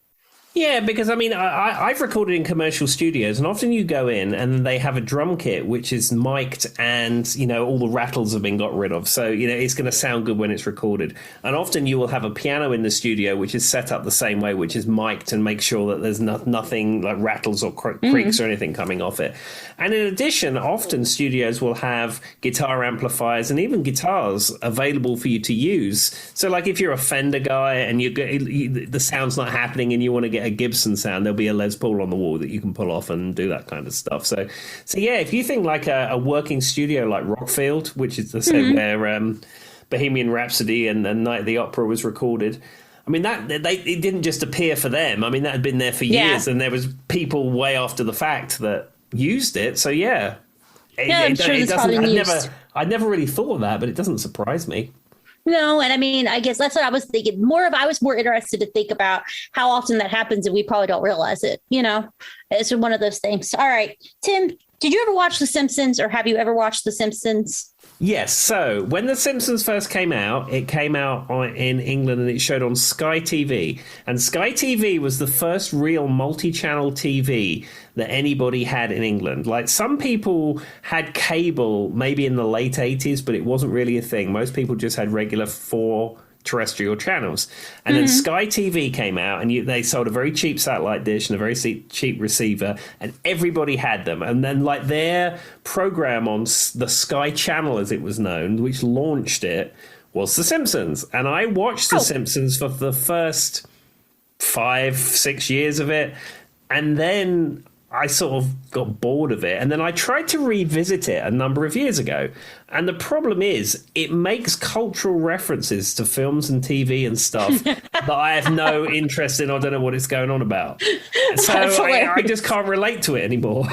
Yeah, because I mean, I've recorded in commercial studios, and often you go in and they have a drum kit which is mic'd, and all the rattles have been got rid of, so it's going to sound good when it's recorded. And often you will have a piano in the studio which is set up the same way, which is mic'd and make sure that there's nothing like rattles or creaks or anything coming off it. And in addition, often studios will have guitar amplifiers and even guitars available for you to use. So, like if you're a Fender guy and the sound's not happening and you want to get a Gibson sound, there'll be a Les Paul on the wall that you can pull off and do that kind of stuff. So yeah, if you think like a working studio like Rockfield, which is the same where Bohemian Rhapsody and Night at the Opera was recorded, I mean, it didn't just appear for them. I mean, that had been there for years, and there was people way after the fact that used it. So yeah, I'm sure it doesn't. I never really thought of that, but it doesn't surprise me. No, and I mean, I guess that's what I was thinking. I was more interested to think about how often that happens, and we probably don't realize it. It's one of those things. All right, Tim, did you ever watch The Simpsons, or have you ever watched The Simpsons? Yes. So when The Simpsons first came out, it came out in England and it showed on Sky TV. And Sky TV was the first real multi-channel TV that anybody had in England. Like, some people had cable maybe in the late 80s, but it wasn't really a thing. Most people just had regular 4 terrestrial channels. And then Sky TV came out, and they sold a very cheap satellite dish and a very cheap receiver, and everybody had them. And then like their program on the Sky Channel, as it was known, which launched it, was The Simpsons. And I watched The Simpsons for the first 5-6 years of it, and then I sort of got bored of it. And then I tried to revisit it a number of years ago. And the problem is, it makes cultural references to films and TV and stuff that I have no interest in. I don't know what it's going on about. So I just can't relate to it anymore.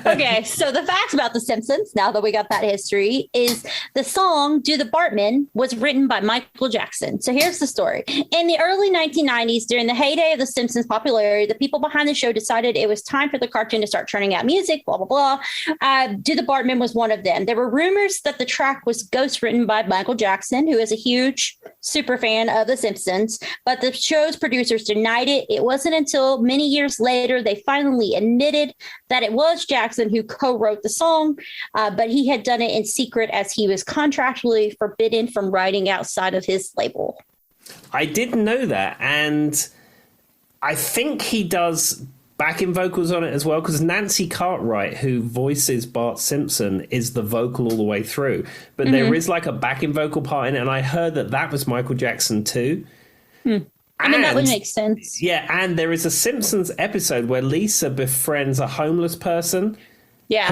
Okay, so the facts about The Simpsons, now that we got that history, is the song Do the Bartman was written by Michael Jackson. So here's the story. In the early 1990s, during the heyday of The Simpsons' popularity, the people behind the show decided it was time for the cartoon to start churning out music, blah, blah, blah. Do the Bartman was one of them. There were rumors that the track was ghost-written by Michael Jackson, who is a huge super fan of The Simpsons, but the show's producers denied it. It wasn't until many years later they finally admitted that it was Jackson who co-wrote the song, but he had done it in secret as he was contractually forbidden from writing outside of his label. I didn't know that, and I think he does backing vocals on it as well, because Nancy Cartwright, who voices Bart Simpson, is the vocal all the way through. But there is like a backing vocal part in it, and I heard that was Michael Jackson too. I mean, that would make sense. Yeah, and there is a Simpsons episode where Lisa befriends a homeless person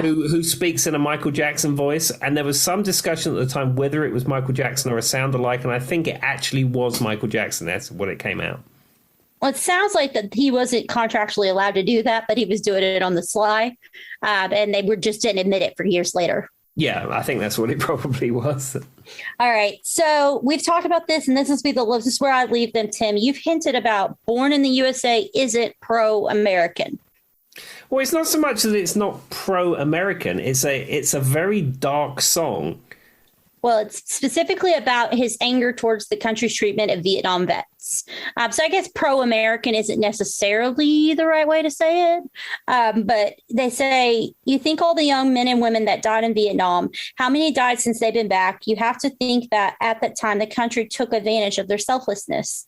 who speaks in a Michael Jackson voice, and there was some discussion at the time whether it was Michael Jackson or a sound-alike, and I think it actually was Michael Jackson. That's what it came out. Well, it sounds like that he wasn't contractually allowed to do that, but he was doing it on the sly, and they just didn't admit it for years later. Yeah, I think that's what it probably was. All right. So we've talked about this, and this is where I leave them, Tim. You've hinted about Born in the USA isn't pro-American. Well, it's not so much that it's not pro-American. It's a very dark song. Well, it's specifically about his anger towards the country's treatment of Vietnam vets. Democrats. So I guess pro-American isn't necessarily the right way to say it. But they say, you think all the young men and women that died in Vietnam, how many died since they've been back? You have to think that at that time, the country took advantage of their selflessness.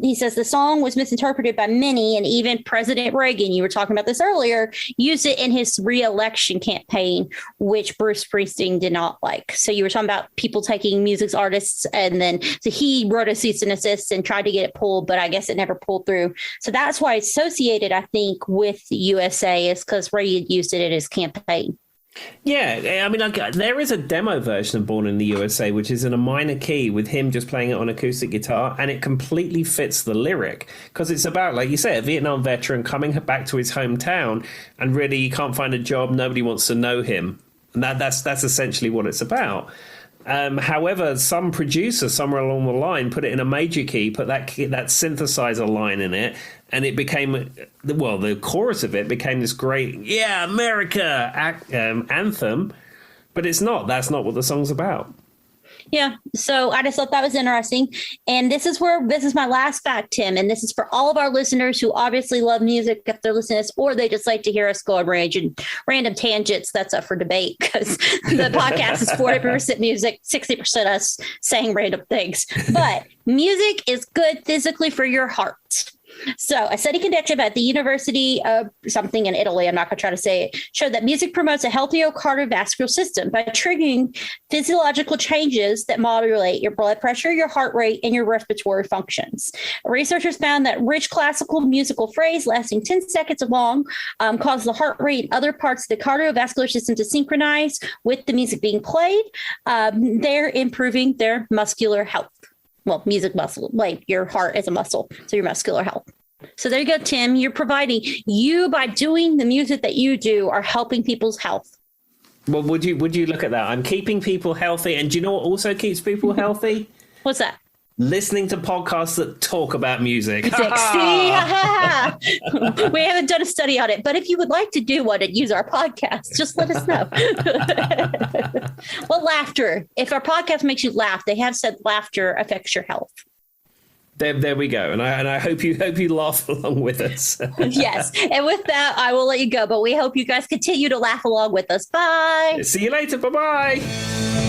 He says the song was misinterpreted by many, and even President Reagan, you were talking about this earlier, used it in his re-election campaign, which Bruce Springsteen did not like. So you were talking about people taking music artists, and then so he wrote a cease and desist and tried to get it pulled, but I guess it never pulled through. So that's why it's associated, I think, with the USA, is because Reagan used it in his campaign. Yeah, I mean, like, there is a demo version of Born in the USA, which is in a minor key with him just playing it on acoustic guitar, and it completely fits the lyric because it's about, like you say, a Vietnam veteran coming back to his hometown, and really he can't find a job, nobody wants to know him, and that's essentially what it's about. However, some producer somewhere along the line put it in a major key, put that synthesizer line in it, and it became, well, the chorus of it became this great, yeah, America anthem, but it's not. That's not what the song's about. Yeah. So I just thought that was interesting. And this is my last fact, Tim. And this is for all of our listeners who obviously love music if they're listening to us, or they just like to hear us go on random tangents. That's up for debate because the podcast is 40% music, 60% us saying random things. But music is good physically for your heart. So a study conducted at the University of something in Italy, I'm not going to try to say it, showed that music promotes a healthier cardiovascular system by triggering physiological changes that modulate your blood pressure, your heart rate, and your respiratory functions. Researchers found that rich classical musical phrase lasting 10 seconds long causes the heart rate and other parts of the cardiovascular system to synchronize with the music being played. They're improving their muscular health. Well, music muscle, like your heart is a muscle, so your muscular health. So there you go, Tim. You're providing, by doing the music that you do, are helping people's health. Well, would you look at that? I'm keeping people healthy. And do you know what also keeps people healthy? What's that? Listening to podcasts that talk about music. We haven't done a study on it, but if you would like to do one and use our podcast, just let us know. Well, laughter. If our podcast makes you laugh, they have said laughter affects your health. There we go. And I hope you laugh along with us. Yes. And with that, I will let you go. But we hope you guys continue to laugh along with us. Bye. See you later. Bye-bye.